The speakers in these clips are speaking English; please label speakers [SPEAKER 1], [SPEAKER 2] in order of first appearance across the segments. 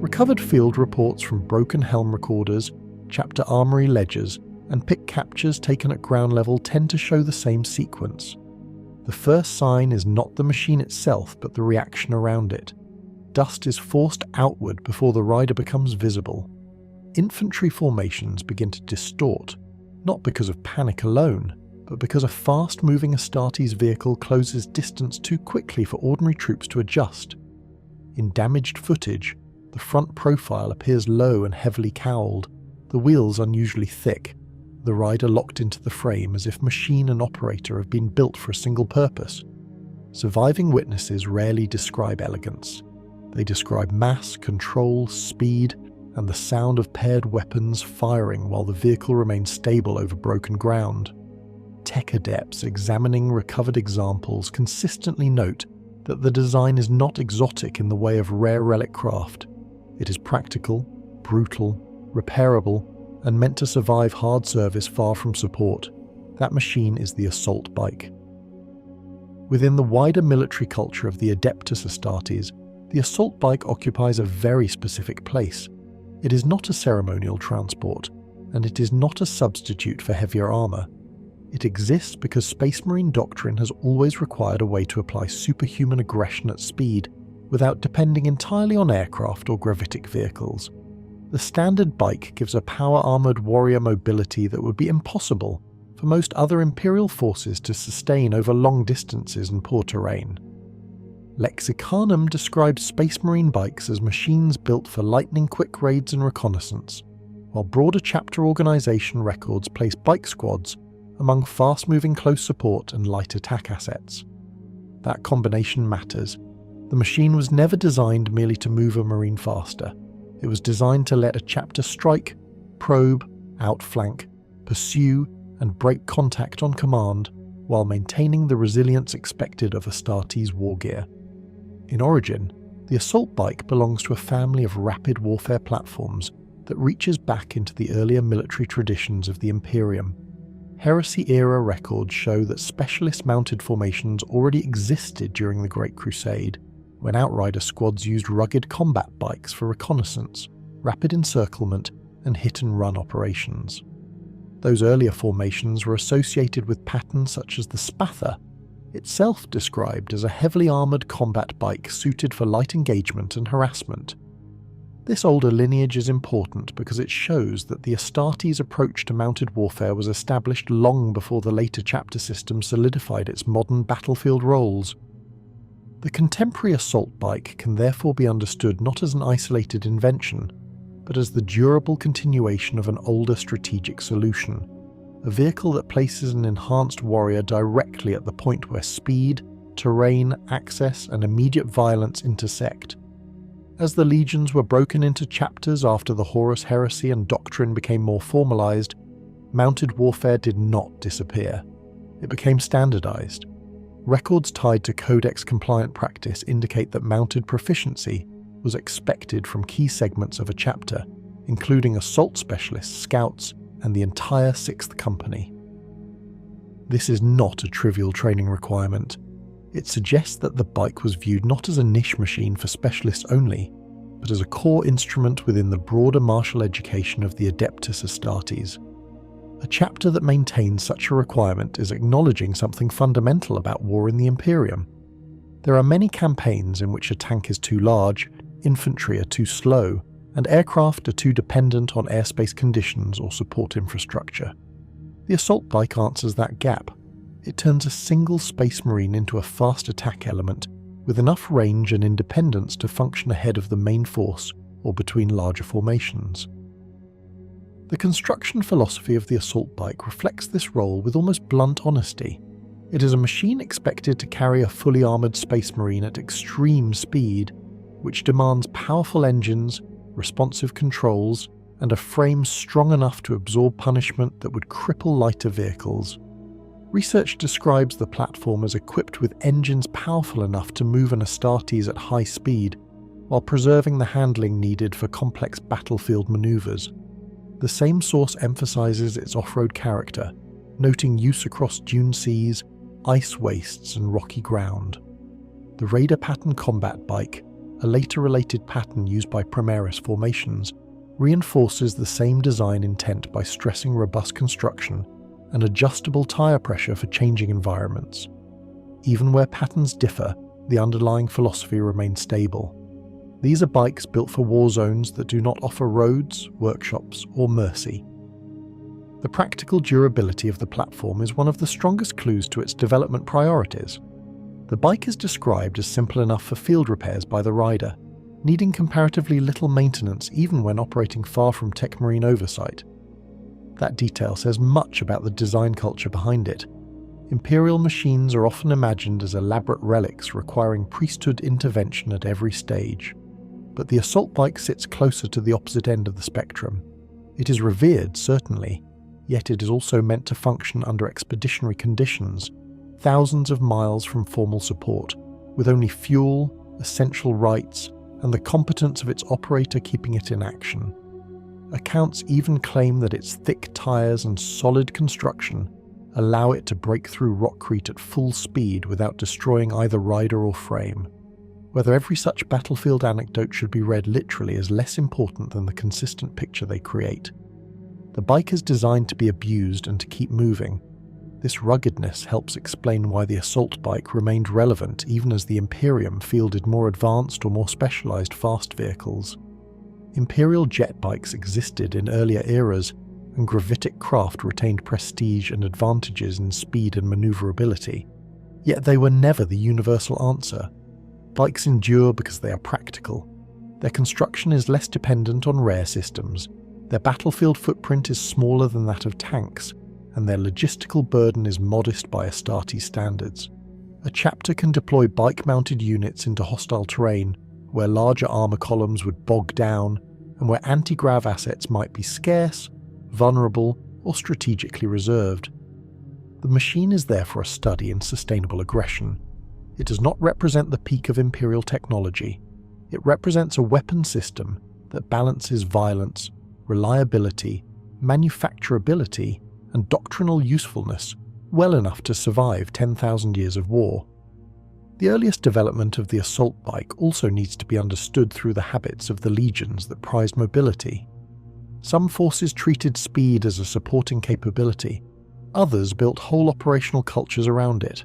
[SPEAKER 1] Recovered field reports from broken helm recorders, chapter armory ledgers, and pick captures taken at ground level tend to show the same sequence. The first sign is not the machine itself, but the reaction around it. Dust is forced outward before the rider becomes visible. Infantry formations begin to distort, not because of panic alone, but because a fast-moving Astartes vehicle closes distance too quickly for ordinary troops to adjust. In damaged footage, the front profile appears low and heavily cowled, the wheels unusually thick, the rider locked into the frame as if machine and operator have been built for a single purpose. Surviving witnesses rarely describe elegance. They describe mass, control, speed, and the sound of paired weapons firing while the vehicle remains stable over broken ground. Tech adepts examining recovered examples consistently note that the design is not exotic in the way of rare relic craft. It is practical, brutal, repairable, and meant to survive hard service far from support. That machine is the assault bike. Within the wider military culture of the Adeptus Astartes, the assault bike occupies a very specific place. It is not a ceremonial transport, and it is not a substitute for heavier armour. It exists because Space Marine doctrine has always required a way to apply superhuman aggression at speed, without depending entirely on aircraft or gravitic vehicles. The standard bike gives a power-armoured warrior mobility that would be impossible for most other Imperial forces to sustain over long distances and poor terrain. Lexicanum describes Space Marine bikes as machines built for lightning-quick raids and reconnaissance, while broader chapter organisation records place bike squads among fast-moving close support and light attack assets. That combination matters. The machine was never designed merely to move a Marine faster. It was designed to let a chapter strike, probe, outflank, pursue, and break contact on command, while maintaining the resilience expected of Astartes war gear. In origin, the assault bike belongs to a family of rapid warfare platforms that reaches back into the earlier military traditions of the Imperium. Heresy-era records show that specialist mounted formations already existed during the Great Crusade, when Outrider squads used rugged combat bikes for reconnaissance, rapid encirclement, and hit-and-run operations. Those earlier formations were associated with patterns such as the Spatha, itself described as a heavily armoured combat bike suited for light engagement and harassment. This older lineage is important because it shows that the Astartes' approach to mounted warfare was established long before the later chapter system solidified its modern battlefield roles. The contemporary assault bike can therefore be understood not as an isolated invention, but as the durable continuation of an older strategic solution, a vehicle that places an enhanced warrior directly at the point where speed, terrain, access, and immediate violence intersect. As the legions were broken into chapters after the Horus heresy and doctrine became more formalized, mounted warfare did not disappear. It became standardized. Records tied to Codex-compliant practice indicate that mounted proficiency was expected from key segments of a chapter, including assault specialists, scouts, and the entire 6th Company. This is not a trivial training requirement. It suggests that the bike was viewed not as a niche machine for specialists only, but as a core instrument within the broader martial education of the Adeptus Astartes. A chapter that maintains such a requirement is acknowledging something fundamental about war in the Imperium. There are many campaigns in which a tank is too large, infantry are too slow, and aircraft are too dependent on airspace conditions or support infrastructure. The assault bike answers that gap. It turns a single Space Marine into a fast attack element with enough range and independence to function ahead of the main force or between larger formations. The construction philosophy of the assault bike reflects this role with almost blunt honesty. It is a machine expected to carry a fully armoured Space Marine at extreme speed, which demands powerful engines, responsive controls, and a frame strong enough to absorb punishment that would cripple lighter vehicles. Research describes the platform as equipped with engines powerful enough to move an Astartes at high speed, while preserving the handling needed for complex battlefield maneuvers. The same source emphasizes its off-road character, noting use across dune seas, ice wastes, and rocky ground. The Raider pattern combat bike, a later related pattern used by Primaris formations, reinforces the same design intent by stressing robust construction and adjustable tyre pressure for changing environments. Even where patterns differ, the underlying philosophy remains stable. These are bikes built for war zones that do not offer roads, workshops, or mercy. The practical durability of the platform is one of the strongest clues to its development priorities. The bike is described as simple enough for field repairs by the rider, needing comparatively little maintenance even when operating far from Techmarine oversight. That detail says much about the design culture behind it. Imperial machines are often imagined as elaborate relics requiring priesthood intervention at every stage. But the assault bike sits closer to the opposite end of the spectrum. It is revered, certainly, yet it is also meant to function under expeditionary conditions, thousands of miles from formal support, with only fuel, essential rights, and the competence of its operator keeping it in action. Accounts even claim that its thick tyres and solid construction allow it to break through rockcrete at full speed without destroying either rider or frame. Whether every such battlefield anecdote should be read literally is less important than the consistent picture they create. The bike is designed to be abused and to keep moving. This ruggedness helps explain why the assault bike remained relevant even as the Imperium fielded more advanced or more specialized fast vehicles. Imperial jet bikes existed in earlier eras, and gravitic craft retained prestige and advantages in speed and maneuverability. Yet they were never the universal answer. Bikes endure because they are practical. Their construction is less dependent on rare systems, their battlefield footprint is smaller than that of tanks, and their logistical burden is modest by Astartes standards. A chapter can deploy bike-mounted units into hostile terrain, where larger armor columns would bog down, and where anti-grav assets might be scarce, vulnerable, or strategically reserved. The machine is therefore a study in sustainable aggression. It does not represent the peak of Imperial technology. It represents a weapon system that balances violence, reliability, manufacturability, and doctrinal usefulness well enough to survive 10,000 years of war. The earliest development of the assault bike also needs to be understood through the habits of the legions that prized mobility. Some forces treated speed as a supporting capability, others built whole operational cultures around it.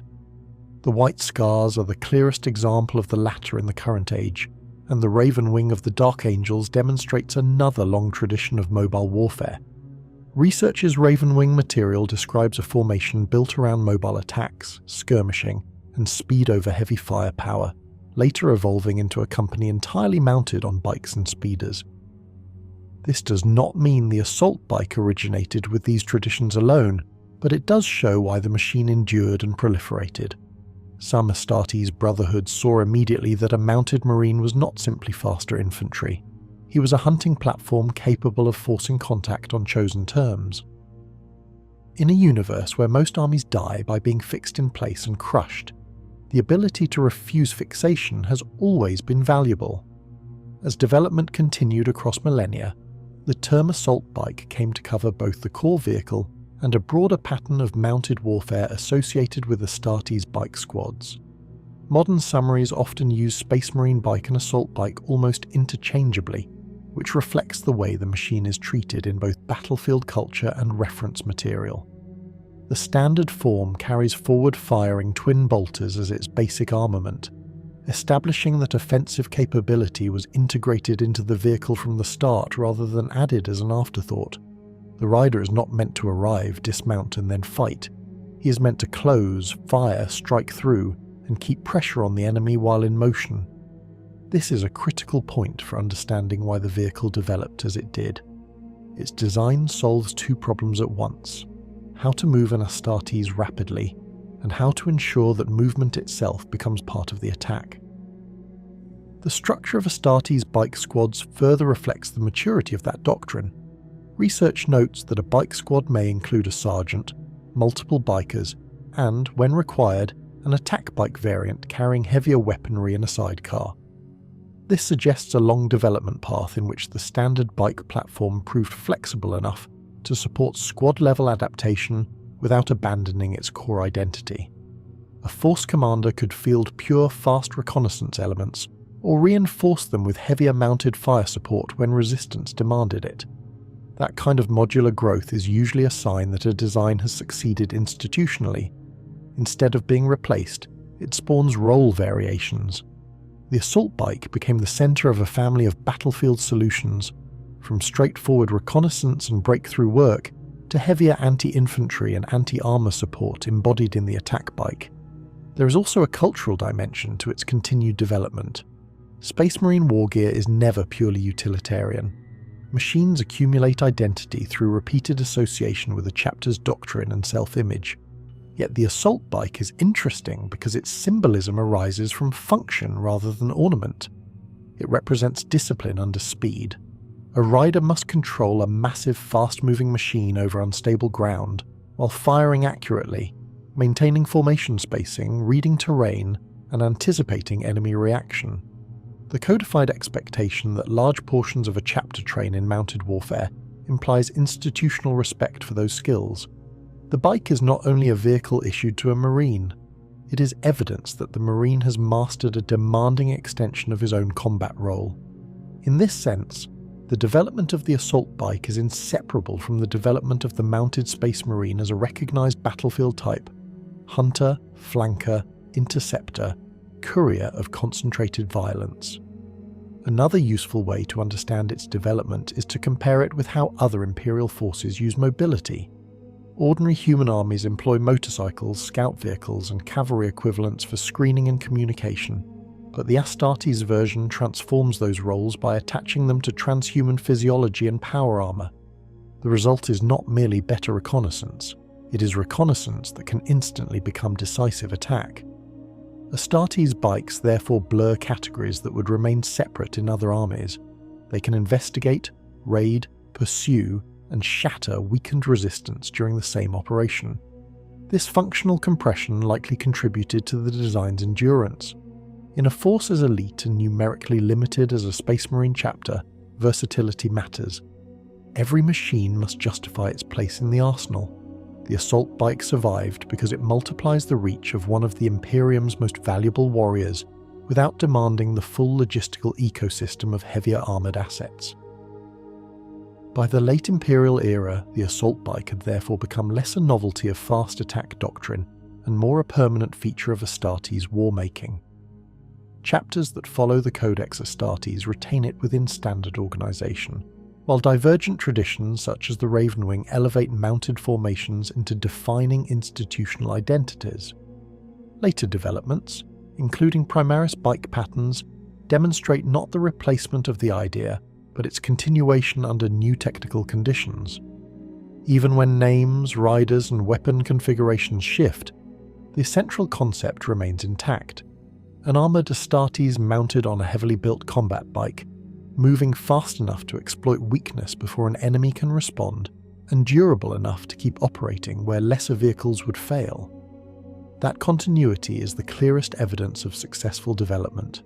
[SPEAKER 1] The White Scars are the clearest example of the latter in the current age, and the Raven Wing of the Dark Angels demonstrates another long tradition of mobile warfare. Research's Raven Wing material describes a formation built around mobile attacks, skirmishing, and speed over heavy firepower, later evolving into a company entirely mounted on bikes and speeders. This does not mean the assault bike originated with these traditions alone, but it does show why the machine endured and proliferated. Some Astartes brotherhoods saw immediately that a mounted marine was not simply faster infantry. He was a hunting platform capable of forcing contact on chosen terms. In a universe where most armies die by being fixed in place and crushed, the ability to refuse fixation has always been valuable. As development continued across millennia, the term assault bike came to cover both the core vehicle and a broader pattern of mounted warfare associated with Astartes bike squads. Modern summaries often use Space Marine bike and assault bike almost interchangeably, which reflects the way the machine is treated in both battlefield culture and reference material. The standard form carries forward-firing twin bolters as its basic armament, establishing that offensive capability was integrated into the vehicle from the start rather than added as an afterthought. The rider is not meant to arrive, dismount, and then fight. He is meant to close, fire, strike through, and keep pressure on the enemy while in motion. This is a critical point for understanding why the vehicle developed as it did. Its design solves two problems at once: how to move an Astartes rapidly, and how to ensure that movement itself becomes part of the attack. The structure of Astartes bike squads further reflects the maturity of that doctrine. Research notes that a bike squad may include a sergeant, multiple bikers, and, when required, an attack bike variant carrying heavier weaponry in a sidecar. This suggests a long development path in which the standard bike platform proved flexible enough to support squad-level adaptation without abandoning its core identity. A force commander could field pure fast reconnaissance elements, or reinforce them with heavier mounted fire support when resistance demanded it. That kind of modular growth is usually a sign that a design has succeeded institutionally. Instead of being replaced, it spawns role variations. The assault bike became the center of a family of battlefield solutions, from straightforward reconnaissance and breakthrough work to heavier anti-infantry and anti-armor support embodied in the attack bike. There is also a cultural dimension to its continued development. Space Marine wargear is never purely utilitarian. Machines accumulate identity through repeated association with a chapter's doctrine and self-image. Yet the assault bike is interesting because its symbolism arises from function rather than ornament. It represents discipline under speed. A rider must control a massive, fast-moving machine over unstable ground while firing accurately, maintaining formation spacing, reading terrain, and anticipating enemy reaction. The codified expectation that large portions of a chapter train in mounted warfare implies institutional respect for those skills. The bike is not only a vehicle issued to a Marine, it is evidence that the Marine has mastered a demanding extension of his own combat role. In this sense, the development of the assault bike is inseparable from the development of the mounted Space Marine as a recognized battlefield type: hunter, flanker, interceptor, courier of concentrated violence. Another useful way to understand its development is to compare it with how other Imperial forces use mobility. Ordinary human armies employ motorcycles, scout vehicles, and cavalry equivalents for screening and communication, but the Astartes version transforms those roles by attaching them to transhuman physiology and power armor. The result is not merely better reconnaissance, it is reconnaissance that can instantly become decisive attack. Astartes bikes therefore blur categories that would remain separate in other armies. They can investigate, raid, pursue, and shatter weakened resistance during the same operation. This functional compression likely contributed to the design's endurance. In a force as elite and numerically limited as a Space Marine chapter, versatility matters. Every machine must justify its place in the arsenal. The assault bike survived because it multiplies the reach of one of the Imperium's most valuable warriors without demanding the full logistical ecosystem of heavier armoured assets. By the late Imperial era, the assault bike had therefore become less a novelty of fast attack doctrine and more a permanent feature of Astartes war-making. Chapters that follow the Codex Astartes retain it within standard organisation, while divergent traditions such as the Ravenwing elevate mounted formations into defining institutional identities. Later developments, including Primaris bike patterns, demonstrate not the replacement of the idea, but its continuation under new technical conditions. Even when names, riders, and weapon configurations shift, the central concept remains intact. An armoured Astartes mounted on a heavily built combat bike, moving fast enough to exploit weakness before an enemy can respond, and durable enough to keep operating where lesser vehicles would fail. That continuity is the clearest evidence of successful development.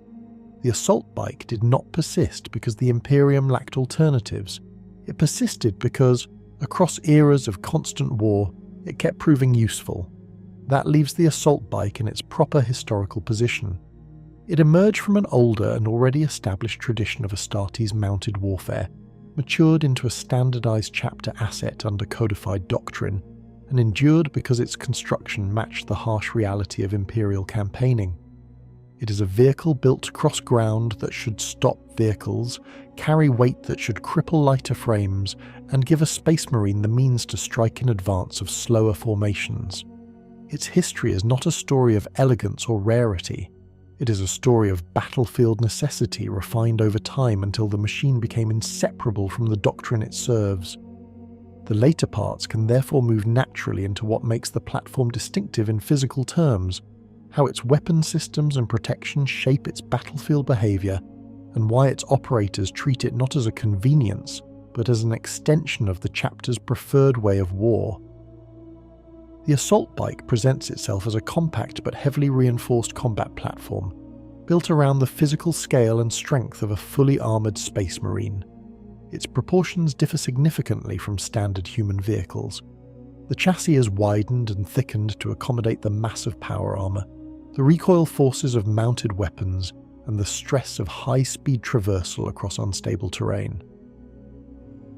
[SPEAKER 1] The assault bike did not persist because the Imperium lacked alternatives. It persisted because, across eras of constant war, it kept proving useful. That leaves the assault bike in its proper historical position. It emerged from an older and already established tradition of Astartes mounted warfare, matured into a standardized chapter asset under codified doctrine, and endured because its construction matched the harsh reality of Imperial campaigning. It is a vehicle built to cross ground that should stop vehicles, carry weight that should cripple lighter frames, and give a Space Marine the means to strike in advance of slower formations. Its history is not a story of elegance or rarity. It is a story of battlefield necessity refined over time until the machine became inseparable from the doctrine it serves. The later parts can therefore move naturally into what makes the platform distinctive in physical terms, how its weapon systems and protection shape its battlefield behaviour, and why its operators treat it not as a convenience, but as an extension of the chapter's preferred way of war. The assault bike presents itself as a compact but heavily reinforced combat platform, built around the physical scale and strength of a fully armoured Space Marine. Its proportions differ significantly from standard human vehicles. The chassis is widened and thickened to accommodate the massive power armour, the recoil forces of mounted weapons, and the stress of high-speed traversal across unstable terrain.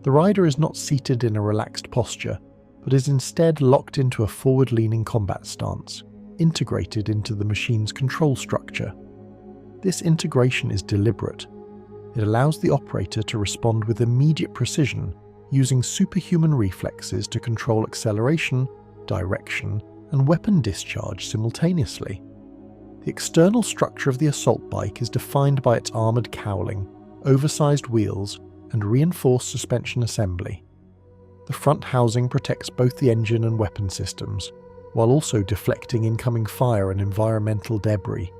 [SPEAKER 1] The rider is not seated in a relaxed posture, but is instead locked into a forward-leaning combat stance, integrated into the machine's control structure. This integration is deliberate. It allows the operator to respond with immediate precision, using superhuman reflexes to control acceleration, direction, and weapon discharge simultaneously. The external structure of the assault bike is defined by its armoured cowling, oversized wheels, and reinforced suspension assembly. The front housing protects both the engine and weapon systems, while also deflecting incoming fire and environmental debris.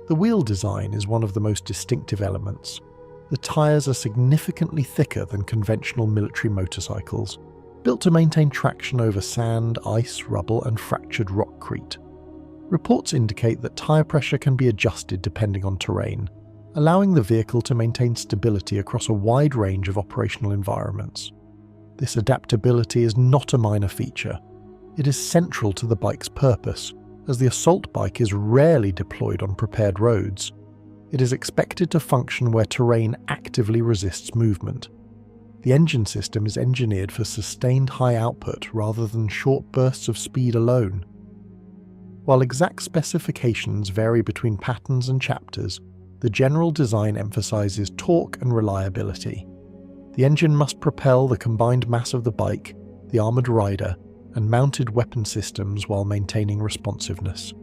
[SPEAKER 1] The wheel design is one of the most distinctive elements. The tyres are significantly thicker than conventional military motorcycles, built to maintain traction over sand, ice, rubble, and fractured rockcrete. Reports indicate that tyre pressure can be adjusted depending on terrain, allowing the vehicle to maintain stability across a wide range of operational environments. This adaptability is not a minor feature. It is central to the bike's purpose, as the assault bike is rarely deployed on prepared roads. It is expected to function where terrain actively resists movement. The engine system is engineered for sustained high output rather than short bursts of speed alone. While exact specifications vary between patterns and chapters, the general design emphasizes torque and reliability. The engine must propel the combined mass of the bike, the armored rider, and mounted weapon systems while maintaining responsiveness.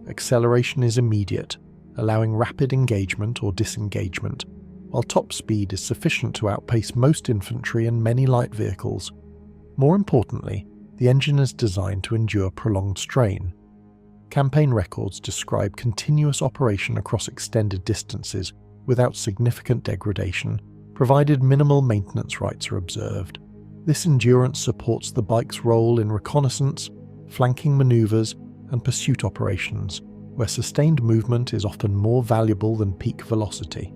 [SPEAKER 1] Acceleration is immediate, allowing rapid engagement or disengagement, while top speed is sufficient to outpace most infantry and many light vehicles. More importantly, the engine is designed to endure prolonged strain. Campaign records describe continuous operation across extended distances without significant degradation, provided minimal maintenance rights are observed. This endurance supports the bike's role in reconnaissance, flanking maneuvers, and pursuit operations, where sustained movement is often more valuable than peak velocity.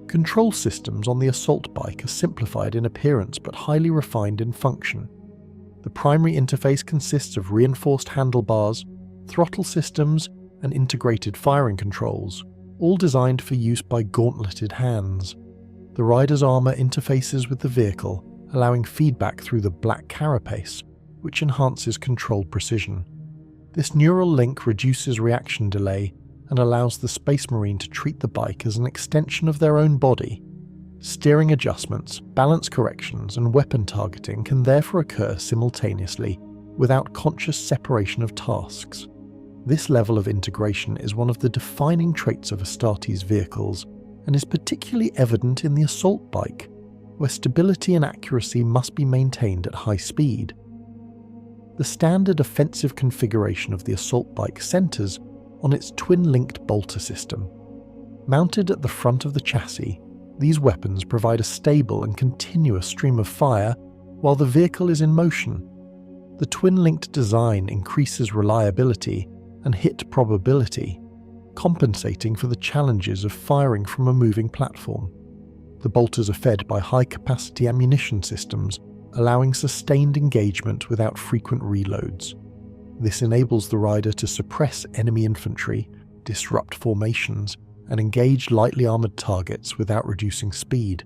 [SPEAKER 1] Control systems on the assault bike are simplified in appearance but highly refined in function. The primary interface consists of reinforced handlebars, throttle systems, and integrated firing controls, all designed for use by gauntleted hands. The rider's armour interfaces with the vehicle, allowing feedback through the Black Carapace, which enhances control precision. This neural link reduces reaction delay and allows the Space Marine to treat the bike as an extension of their own body. Steering adjustments, balance corrections, and weapon targeting can therefore occur simultaneously without conscious separation of tasks. This level of integration is one of the defining traits of Astartes vehicles and is particularly evident in the assault bike, where stability and accuracy must be maintained at high speed. The standard offensive configuration of the assault bike centers on its twin-linked bolter system. Mounted at the front of the chassis, these weapons provide a stable and continuous stream of fire while the vehicle is in motion. The twin-linked design increases reliability and hit probability, compensating for the challenges of firing from a moving platform. The bolters are fed by high-capacity ammunition systems, allowing sustained engagement without frequent reloads. This enables the rider to suppress enemy infantry, disrupt formations, and engage lightly armoured targets without reducing speed.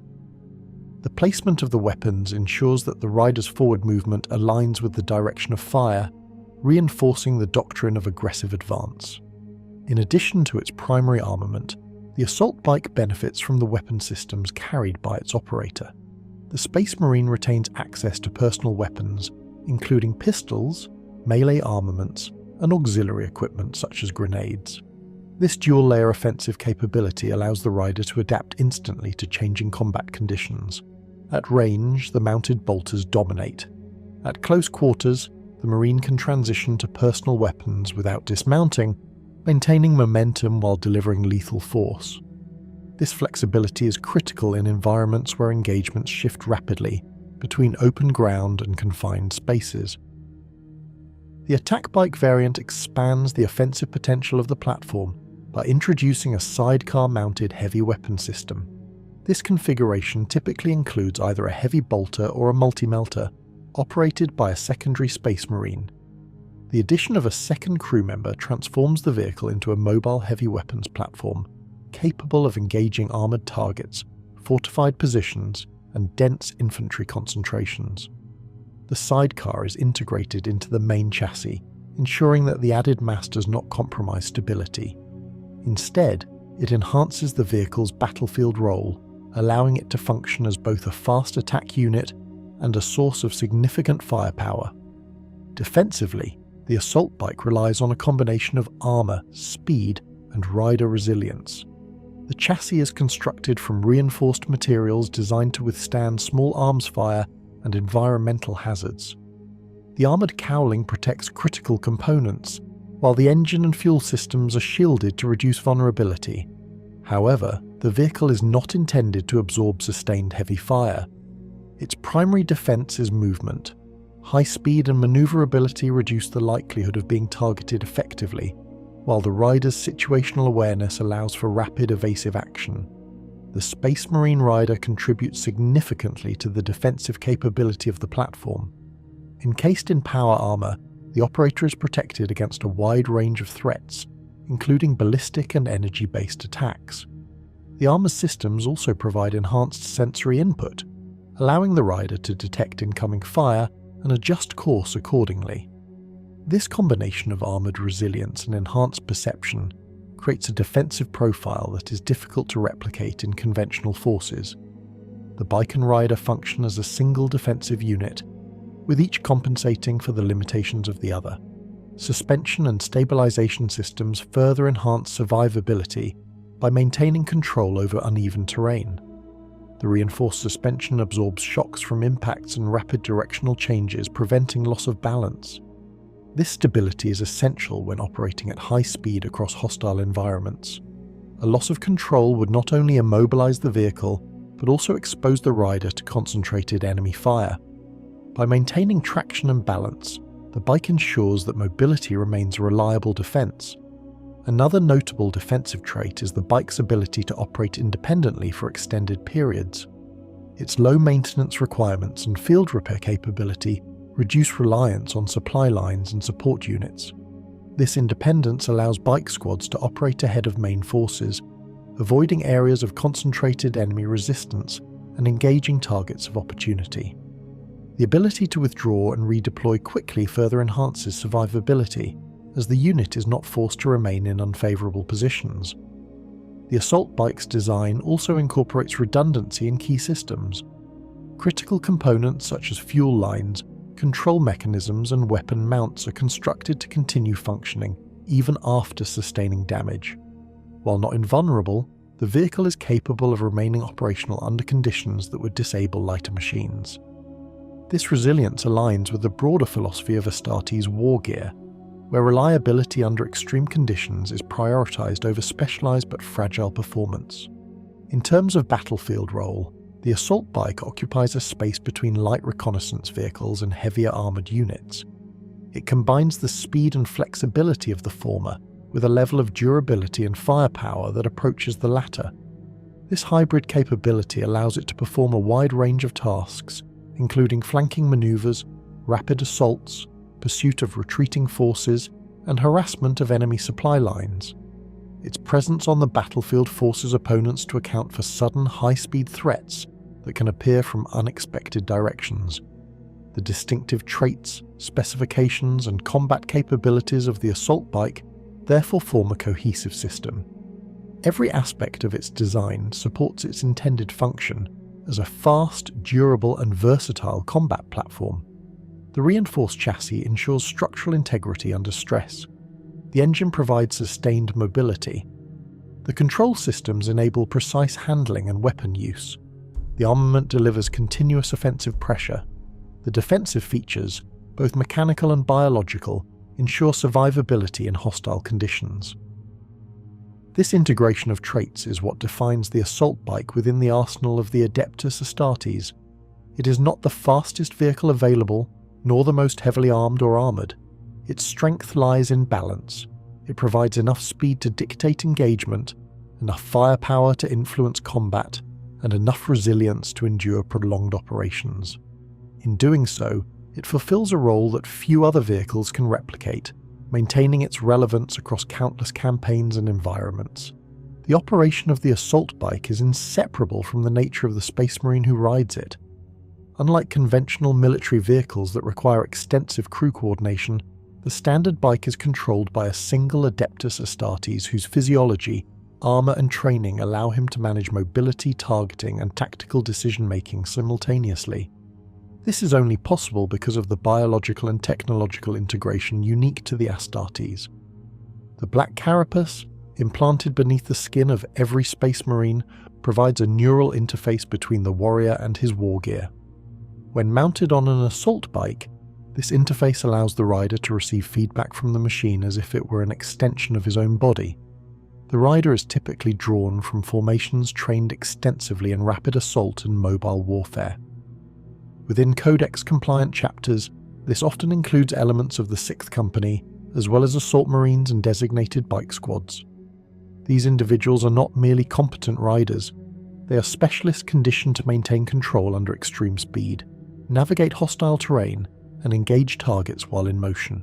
[SPEAKER 1] The placement of the weapons ensures that the rider's forward movement aligns with the direction of fire, reinforcing the doctrine of aggressive advance. In addition to its primary armament, the assault bike benefits from the weapon systems carried by its operator. The Space Marine retains access to personal weapons, including pistols, melee armaments, and auxiliary equipment such as grenades. This dual-layer offensive capability allows the rider to adapt instantly to changing combat conditions. At range, the mounted bolters dominate. At close quarters, the Marine can transition to personal weapons without dismounting, maintaining momentum while delivering lethal force. This flexibility is critical in environments where engagements shift rapidly between open ground and confined spaces. The attack bike variant expands the offensive potential of the platform by introducing a sidecar-mounted heavy weapon system. This configuration typically includes either a heavy bolter or a multi-melter, operated by a secondary Space Marine. The addition of a second crew member transforms the vehicle into a mobile heavy weapons platform, capable of engaging armoured targets, fortified positions, and dense infantry concentrations. The sidecar is integrated into the main chassis, ensuring that the added mass does not compromise stability. Instead, it enhances the vehicle's battlefield role, allowing it to function as both a fast attack unit and a source of significant firepower. Defensively, the assault bike relies on a combination of armour, speed, and rider resilience. The chassis is constructed from reinforced materials designed to withstand small arms fire and environmental hazards. The armoured cowling protects critical components, while the engine and fuel systems are shielded to reduce vulnerability. However, the vehicle is not intended to absorb sustained heavy fire. Its primary defense is movement. High speed and maneuverability reduce the likelihood of being targeted effectively, while the rider's situational awareness allows for rapid evasive action. The Space Marine rider contributes significantly to the defensive capability of the platform. Encased in power armour, the operator is protected against a wide range of threats, including ballistic and energy-based attacks. The armour's systems also provide enhanced sensory input, allowing the rider to detect incoming fire and adjust course accordingly. This combination of armoured resilience and enhanced perception creates a defensive profile that is difficult to replicate in conventional forces. The bike and rider function as a single defensive unit, with each compensating for the limitations of the other. Suspension and stabilization systems further enhance survivability by maintaining control over uneven terrain. The reinforced suspension absorbs shocks from impacts and rapid directional changes, preventing loss of balance. This stability is essential when operating at high speed across hostile environments. A loss of control would not only immobilize the vehicle, but also expose the rider to concentrated enemy fire. By maintaining traction and balance, the bike ensures that mobility remains a reliable defense. Another notable defensive trait is the bike's ability to operate independently for extended periods. Its low maintenance requirements and field repair capability reduce reliance on supply lines and support units. This independence allows bike squads to operate ahead of main forces, avoiding areas of concentrated enemy resistance and engaging targets of opportunity. The ability to withdraw and redeploy quickly further enhances survivability, as the unit is not forced to remain in unfavourable positions. The assault bike's design also incorporates redundancy in key systems. Critical components such as fuel lines, control mechanisms, and weapon mounts are constructed to continue functioning, even after sustaining damage. While not invulnerable, the vehicle is capable of remaining operational under conditions that would disable lighter machines. This resilience aligns with the broader philosophy of Astartes' war gear, where reliability under extreme conditions is prioritized over specialized but fragile performance. In terms of battlefield role, the assault bike occupies a space between light reconnaissance vehicles and heavier armored units. It combines the speed and flexibility of the former with a level of durability and firepower that approaches the latter. This hybrid capability allows it to perform a wide range of tasks, including flanking maneuvers, rapid assaults, pursuit of retreating forces, and harassment of enemy supply lines. Its presence on the battlefield forces opponents to account for sudden high-speed threats that can appear from unexpected directions. The distinctive traits, specifications, and combat capabilities of the assault bike therefore form a cohesive system. Every aspect of its design supports its intended function as a fast, durable, and versatile combat platform. The reinforced chassis ensures structural integrity under stress. The engine provides sustained mobility. The control systems enable precise handling and weapon use. The armament delivers continuous offensive pressure. The defensive features, both mechanical and biological, ensure survivability in hostile conditions. This integration of traits is what defines the assault bike within the arsenal of the Adeptus Astartes. It is not the fastest vehicle available, nor the most heavily armed or armoured. Its strength lies in balance. It provides enough speed to dictate engagement, enough firepower to influence combat, and enough resilience to endure prolonged operations. In doing so, It fulfills a role that few other vehicles can replicate, maintaining its relevance across countless campaigns and environments. The operation of the assault bike is inseparable from the nature of the Space Marine who rides it. Unlike conventional military vehicles that require extensive crew coordination, the standard bike is controlled by a single Adeptus Astartes whose physiology, armor and training allow him to manage mobility, targeting and tactical decision-making simultaneously. This is only possible because of the biological and technological integration unique to the Astartes. The Black Carapace, implanted beneath the skin of every Space Marine, provides a neural interface between the warrior and his war gear. When mounted on an assault bike, this interface allows the rider to receive feedback from the machine as if it were an extension of his own body. The rider is typically drawn from formations trained extensively in rapid assault and mobile warfare. Within Codex-compliant Chapters, this often includes elements of the 6th Company, as well as assault marines and designated bike squads. These individuals are not merely competent riders, they are specialists conditioned to maintain control under extreme speed, navigate hostile terrain, and engage targets while in motion.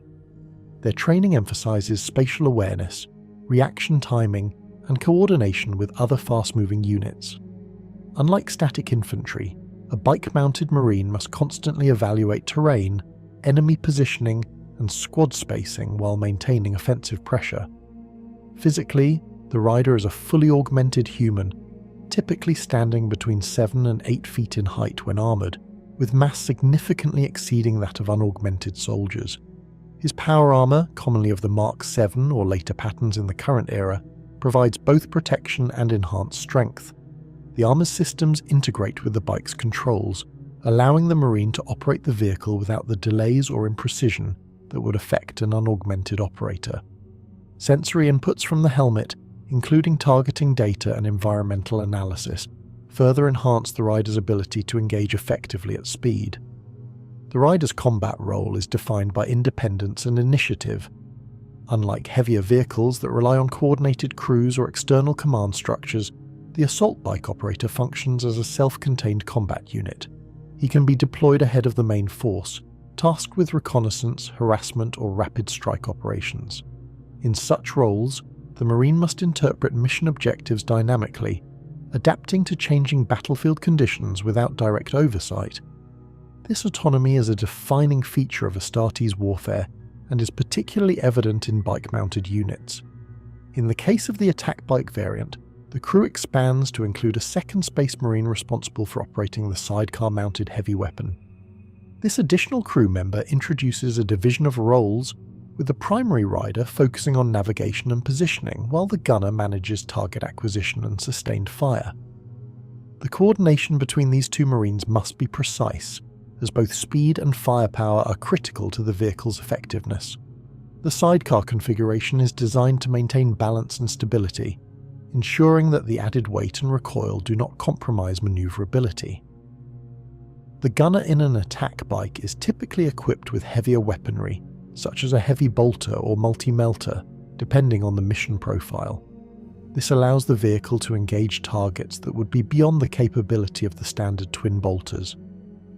[SPEAKER 1] Their training emphasizes spatial awareness, reaction timing, and coordination with other fast-moving units. Unlike static infantry, a bike-mounted Marine must constantly evaluate terrain, enemy positioning, and squad spacing while maintaining offensive pressure. Physically, the rider is a fully augmented human, typically standing between 7 and 8 feet in height when armoured, with mass significantly exceeding that of unaugmented soldiers. His power armour, commonly of the Mark 7 or later patterns in the current era, provides both protection and enhanced strength. The armour's systems integrate with the bike's controls, allowing the Marine to operate the vehicle without the delays or imprecision that would affect an unaugmented operator. Sensory inputs from the helmet, including targeting data and environmental analysis, further enhance the rider's ability to engage effectively at speed. The rider's combat role is defined by independence and initiative. Unlike heavier vehicles that rely on coordinated crews or external command structures, the assault bike operator functions as a self-contained combat unit. He can be deployed ahead of the main force, tasked with reconnaissance, harassment, or rapid strike operations. In such roles, the Marine must interpret mission objectives dynamically, adapting to changing battlefield conditions without direct oversight. This autonomy is a defining feature of Astartes warfare and is particularly evident in bike-mounted units. In the case of the attack bike variant, the crew expands to include a second Space Marine responsible for operating the sidecar-mounted heavy weapon. This additional crew member introduces a division of roles, with the primary rider focusing on navigation and positioning, while the gunner manages target acquisition and sustained fire. The coordination between these two Marines must be precise, as both speed and firepower are critical to the vehicle's effectiveness. The sidecar configuration is designed to maintain balance and stability, ensuring that the added weight and recoil do not compromise maneuverability. The gunner in an attack bike is typically equipped with heavier weaponry, such as a heavy bolter or multi-melter, depending on the mission profile. This allows the vehicle to engage targets that would be beyond the capability of the standard twin bolters.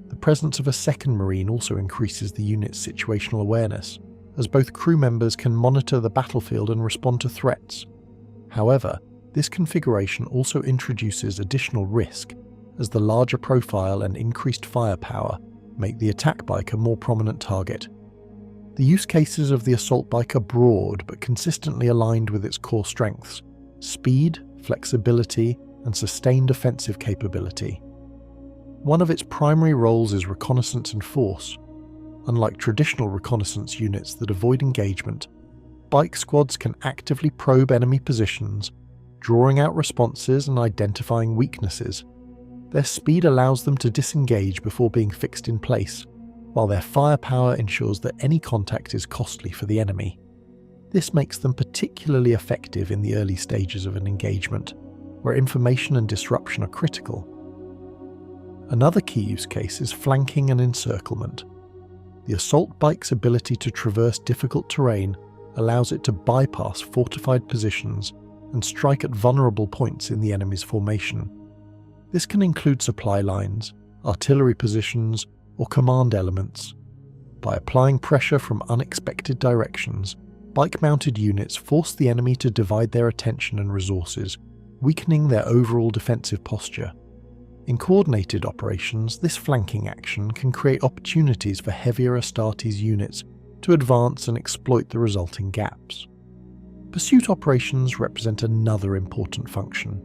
[SPEAKER 1] The presence of a second Marine also increases the unit's situational awareness, as both crew members can monitor the battlefield and respond to threats. However, this configuration also introduces additional risk, as the larger profile and increased firepower make the attack bike a more prominent target. The use cases of the assault bike are broad but consistently aligned with its core strengths: speed, flexibility, and sustained offensive capability. One of its primary roles is reconnaissance and force. Unlike traditional reconnaissance units that avoid engagement, bike squads can actively probe enemy positions, drawing out responses and identifying weaknesses. Their speed allows them to disengage before being fixed in place, while their firepower ensures that any contact is costly for the enemy. This makes them particularly effective in the early stages of an engagement, where information and disruption are critical. Another key use case is flanking and encirclement. The assault bike's ability to traverse difficult terrain allows it to bypass fortified positions and strike at vulnerable points in the enemy's formation. This can include supply lines, artillery positions, or command elements, By applying pressure from unexpected directions, bike-mounted units force the enemy to divide their attention and resources, weakening their overall defensive posture. In coordinated operations, this flanking action can create opportunities for heavier Astartes units to advance and exploit the resulting gaps. Pursuit operations represent another important function.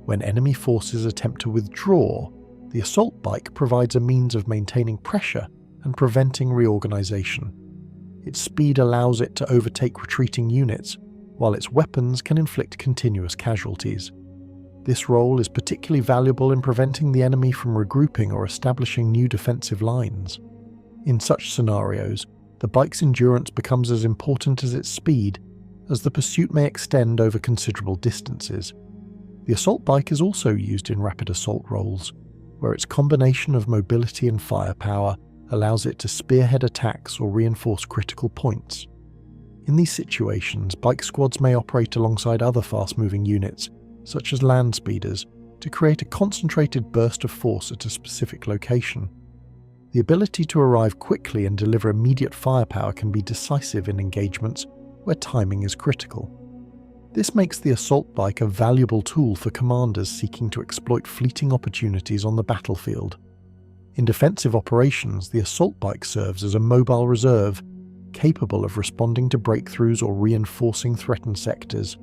[SPEAKER 1] When enemy forces attempt to withdraw, the assault bike provides a means of maintaining pressure and preventing reorganization. Its speed allows it to overtake retreating units, while its weapons can inflict continuous casualties. This role is particularly valuable in preventing the enemy from regrouping or establishing new defensive lines. In such scenarios, the bike's endurance becomes as important as its speed, as the pursuit may extend over considerable distances. The assault bike is also used in rapid assault roles, where its combination of mobility and firepower allows it to spearhead attacks or reinforce critical points. In these situations, bike squads may operate alongside other fast-moving units, such as land speeders, to create a concentrated burst of force at a specific location. The ability to arrive quickly and deliver immediate firepower can be decisive in engagements where timing is critical. This makes the assault bike a valuable tool for commanders seeking to exploit fleeting opportunities on the battlefield. In defensive operations, the assault bike serves as a mobile reserve, capable of responding to breakthroughs or reinforcing threatened sectors.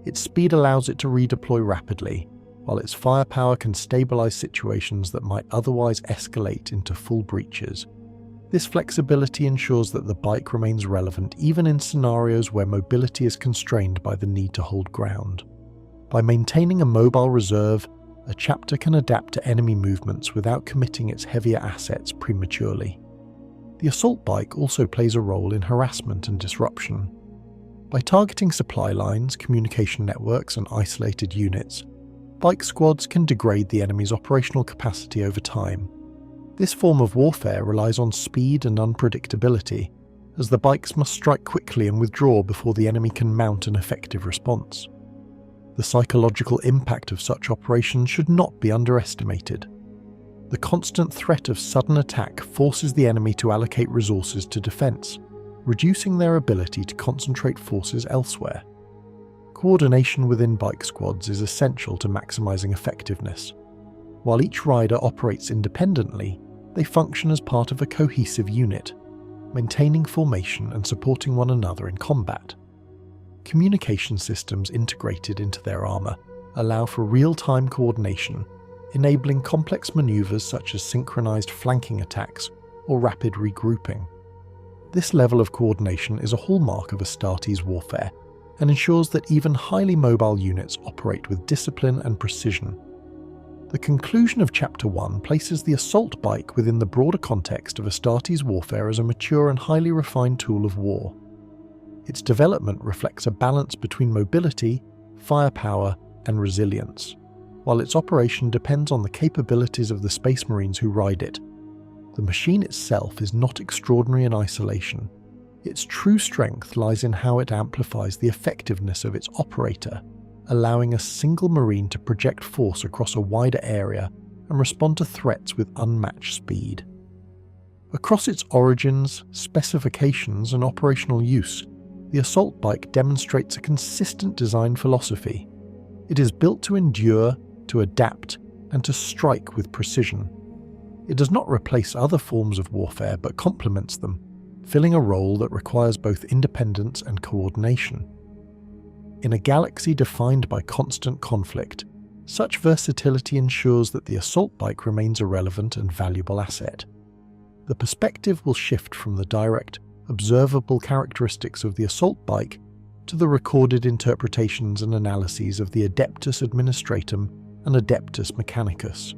[SPEAKER 1] Its speed allows it to redeploy rapidly, while its firepower can stabilize situations that might otherwise escalate into full breaches. This flexibility ensures that the bike remains relevant even in scenarios where mobility is constrained by the need to hold ground. By maintaining a mobile reserve, a chapter can adapt to enemy movements without committing its heavier assets prematurely. The assault bike also plays a role in harassment and disruption. By targeting supply lines, communication networks, and isolated units, bike squads can degrade the enemy's operational capacity over time. This form of warfare relies on speed and unpredictability, as the bikes must strike quickly and withdraw before the enemy can mount an effective response. The psychological impact of such operations should not be underestimated. The constant threat of sudden attack forces the enemy to allocate resources to defense, reducing their ability to concentrate forces elsewhere. Coordination within bike squads is essential to maximizing effectiveness. While each rider operates independently, they function as part of a cohesive unit, maintaining formation and supporting one another in combat. Communication systems integrated into their armor allow for real-time coordination, enabling complex maneuvers such as synchronized flanking attacks or rapid regrouping. This level of coordination is a hallmark of Astartes warfare and ensures that even highly mobile units operate with discipline and precision. The conclusion of Chapter 1 places the assault bike within the broader context of Astartes warfare as a mature and highly refined tool of war. Its development reflects a balance between mobility, firepower, and resilience, while its operation depends on the capabilities of the Space Marines who ride it. The machine itself is not extraordinary in isolation. Its true strength lies in how it amplifies the effectiveness of its operator, allowing a single Marine to project force across a wider area and respond to threats with unmatched speed. Across its origins, specifications, and operational use, the assault bike demonstrates a consistent design philosophy. It is built to endure, to adapt, and to strike with precision. It does not replace other forms of warfare but complements them, filling a role that requires both independence and coordination. In a galaxy defined by constant conflict, such versatility ensures that the assault bike remains a relevant and valuable asset. The perspective will shift from the direct, observable characteristics of the assault bike to the recorded interpretations and analyses of the Adeptus Administratum and Adeptus Mechanicus.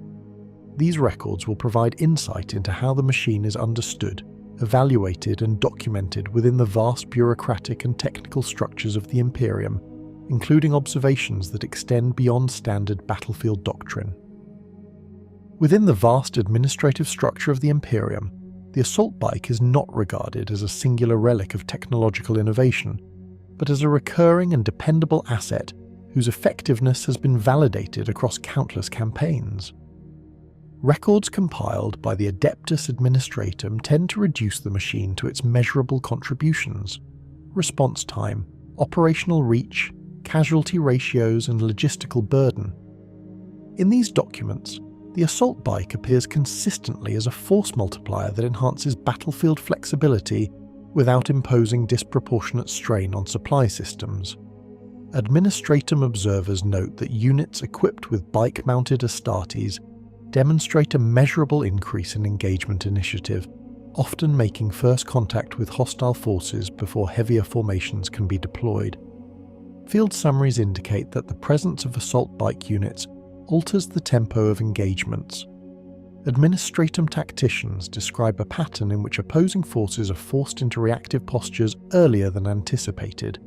[SPEAKER 1] These records will provide insight into how the machine is understood, evaluated, and documented within the vast bureaucratic and technical structures of the Imperium, including observations that extend beyond standard battlefield doctrine. Within the vast administrative structure of the Imperium, the assault bike is not regarded as a singular relic of technological innovation, but as a recurring and dependable asset whose effectiveness has been validated across countless campaigns. Records compiled by the Adeptus Administratum tend to reduce the machine to its measurable contributions: response time, operational reach, casualty ratios, and logistical burden. In these documents, the assault bike appears consistently as a force multiplier that enhances battlefield flexibility without imposing disproportionate strain on supply systems. Administratum observers note that units equipped with bike-mounted Astartes demonstrate a measurable increase in engagement initiative, often making first contact with hostile forces before heavier formations can be deployed. Field summaries indicate that the presence of assault bike units alters the tempo of engagements. Administratum tacticians describe a pattern in which opposing forces are forced into reactive postures earlier than anticipated.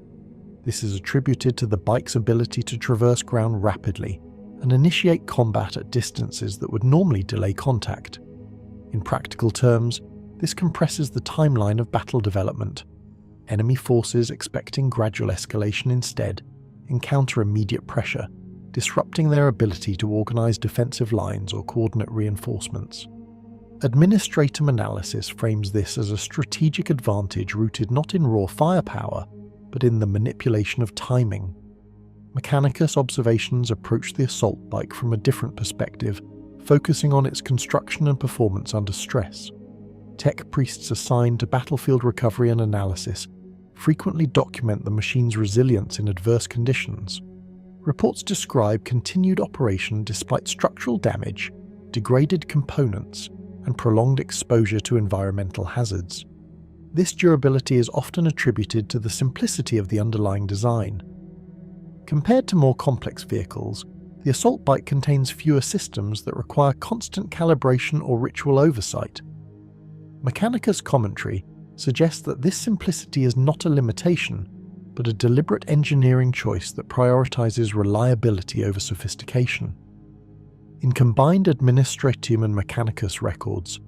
[SPEAKER 1] This is attributed to the bike's ability to traverse ground rapidly and initiate combat at distances that would normally delay contact. In practical terms, this compresses the timeline of battle development. Enemy forces expecting gradual escalation instead encounter immediate pressure, disrupting their ability to organize defensive lines or coordinate reinforcements. Administratum analysis frames this as a strategic advantage rooted not in raw firepower, but in the manipulation of timing. Mechanicus observations approach the assault bike from a different perspective, focusing on its construction and performance under stress. Tech priests assigned to battlefield recovery and analysis frequently document the machine's resilience in adverse conditions. Reports describe continued operation despite structural damage, degraded components, and prolonged exposure to environmental hazards. This durability is often attributed to the simplicity of the underlying design. Compared to more complex vehicles, the assault bike contains fewer systems that require constant calibration or ritual oversight. Mechanicus commentary suggests that this simplicity is not a limitation, but a deliberate engineering choice that prioritizes reliability over sophistication. In combined Administratum and Mechanicus records,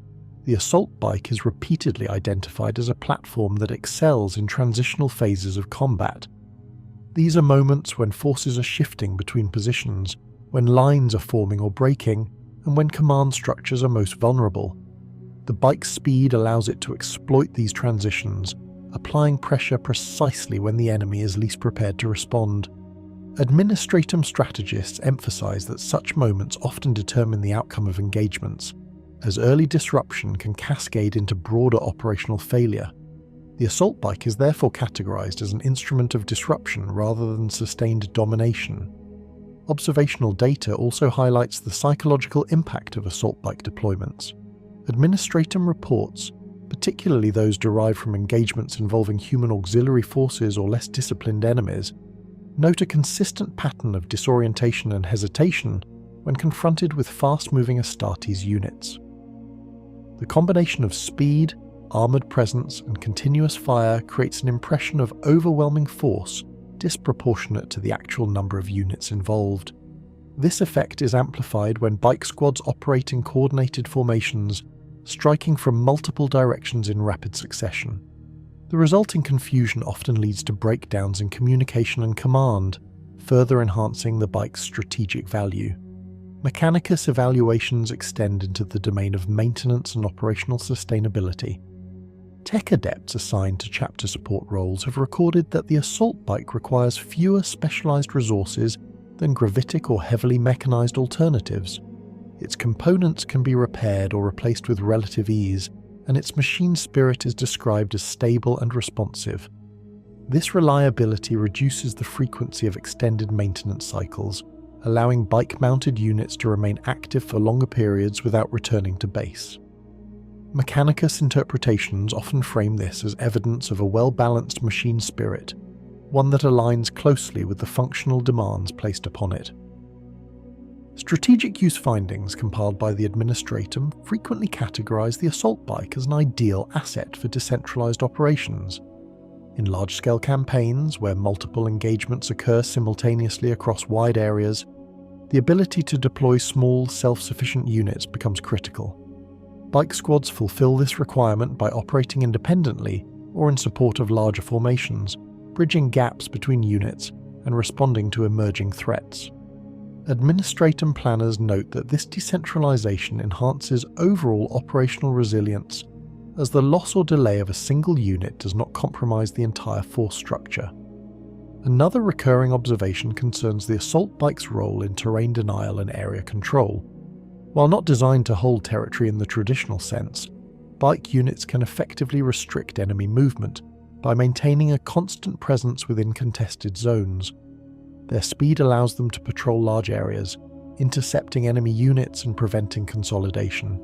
[SPEAKER 1] the assault bike is repeatedly identified as a platform that excels in transitional phases of combat. These are moments when forces are shifting between positions, when lines are forming or breaking, and when command structures are most vulnerable. The bike's speed allows it to exploit these transitions, applying pressure precisely when the enemy is least prepared to respond. Administratum strategists emphasize that such moments often determine the outcome of engagements, as early disruption can cascade into broader operational failure. The assault bike is therefore categorized as an instrument of disruption rather than sustained domination. Observational data also highlights the psychological impact of assault bike deployments. Administratum reports, particularly those derived from engagements involving human auxiliary forces or less disciplined enemies, note a consistent pattern of disorientation and hesitation when confronted with fast-moving Astartes units. The combination of speed, armoured presence, and continuous fire creates an impression of overwhelming force disproportionate to the actual number of units involved. This effect is amplified when bike squads operate in coordinated formations, striking from multiple directions in rapid succession. The resulting confusion often leads to breakdowns in communication and command, further enhancing the bike's strategic value. Mechanicus evaluations extend into the domain of maintenance and operational sustainability. Tech adepts assigned to chapter support roles have recorded that the assault bike requires fewer specialized resources than gravitic or heavily mechanized alternatives. Its components can be repaired or replaced with relative ease, and its machine spirit is described as stable and responsive. This reliability reduces the frequency of extended maintenance cycles, allowing bike-mounted units to remain active for longer periods without returning to base. Mechanicus interpretations often frame this as evidence of a well-balanced machine spirit, one that aligns closely with the functional demands placed upon it. Strategic use findings compiled by the Administratum frequently categorize the assault bike as an ideal asset for decentralized operations. In large-scale campaigns where multiple engagements occur simultaneously across wide areas, the ability to deploy small, self-sufficient units becomes critical. Bike squads fulfill this requirement by operating independently or in support of larger formations, bridging gaps between units and responding to emerging threats. Administratum planners note that this decentralization enhances overall operational resilience, as the loss or delay of a single unit does not compromise the entire force structure. Another recurring observation concerns the assault bike's role in terrain denial and area control. While not designed to hold territory in the traditional sense, bike units can effectively restrict enemy movement by maintaining a constant presence within contested zones. Their speed allows them to patrol large areas, intercepting enemy units and preventing consolidation.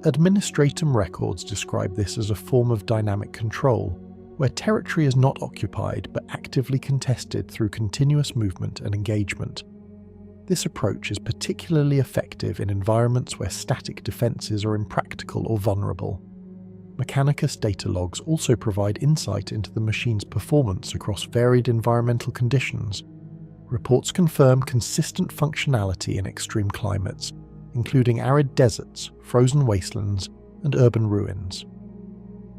[SPEAKER 1] Administratum records describe this as a form of dynamic control, where territory is not occupied but actively contested through continuous movement and engagement. This approach is particularly effective in environments where static defences are impractical or vulnerable. Mechanicus data logs also provide insight into the machine's performance across varied environmental conditions. Reports confirm consistent functionality in extreme climates, including arid deserts, frozen wastelands, and urban ruins.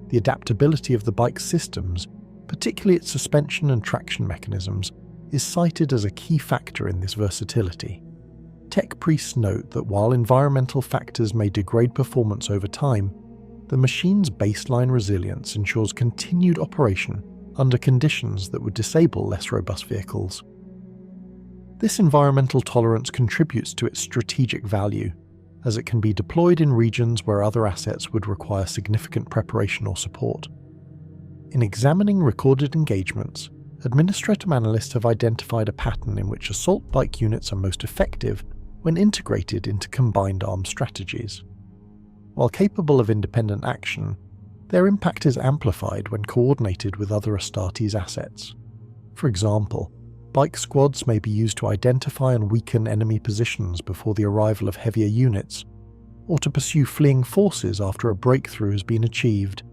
[SPEAKER 1] The adaptability of the bike's systems, particularly its suspension and traction mechanisms, is cited as a key factor in this versatility. Tech priests note that while environmental factors may degrade performance over time, the machine's baseline resilience ensures continued operation under conditions that would disable less robust vehicles. This environmental tolerance contributes to its strategic value, as it can be deployed in regions where other assets would require significant preparation or support. In examining recorded engagements, Administratum analysts have identified a pattern in which assault bike units are most effective when integrated into combined arms strategies. While capable of independent action, their impact is amplified when coordinated with other Astartes assets. For example, bike squads may be used to identify and weaken enemy positions before the arrival of heavier units, or to pursue fleeing forces after a breakthrough has been achieved.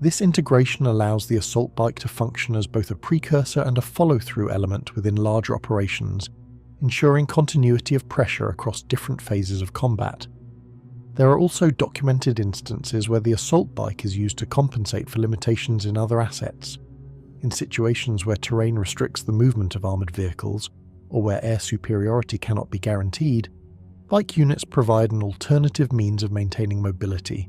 [SPEAKER 1] This integration allows the assault bike to function as both a precursor and a follow-through element within larger operations, ensuring continuity of pressure across different phases of combat. There are also documented instances where the assault bike is used to compensate for limitations in other assets. In situations where terrain restricts the movement of armoured vehicles, or where air superiority cannot be guaranteed, bike units provide an alternative means of maintaining mobility.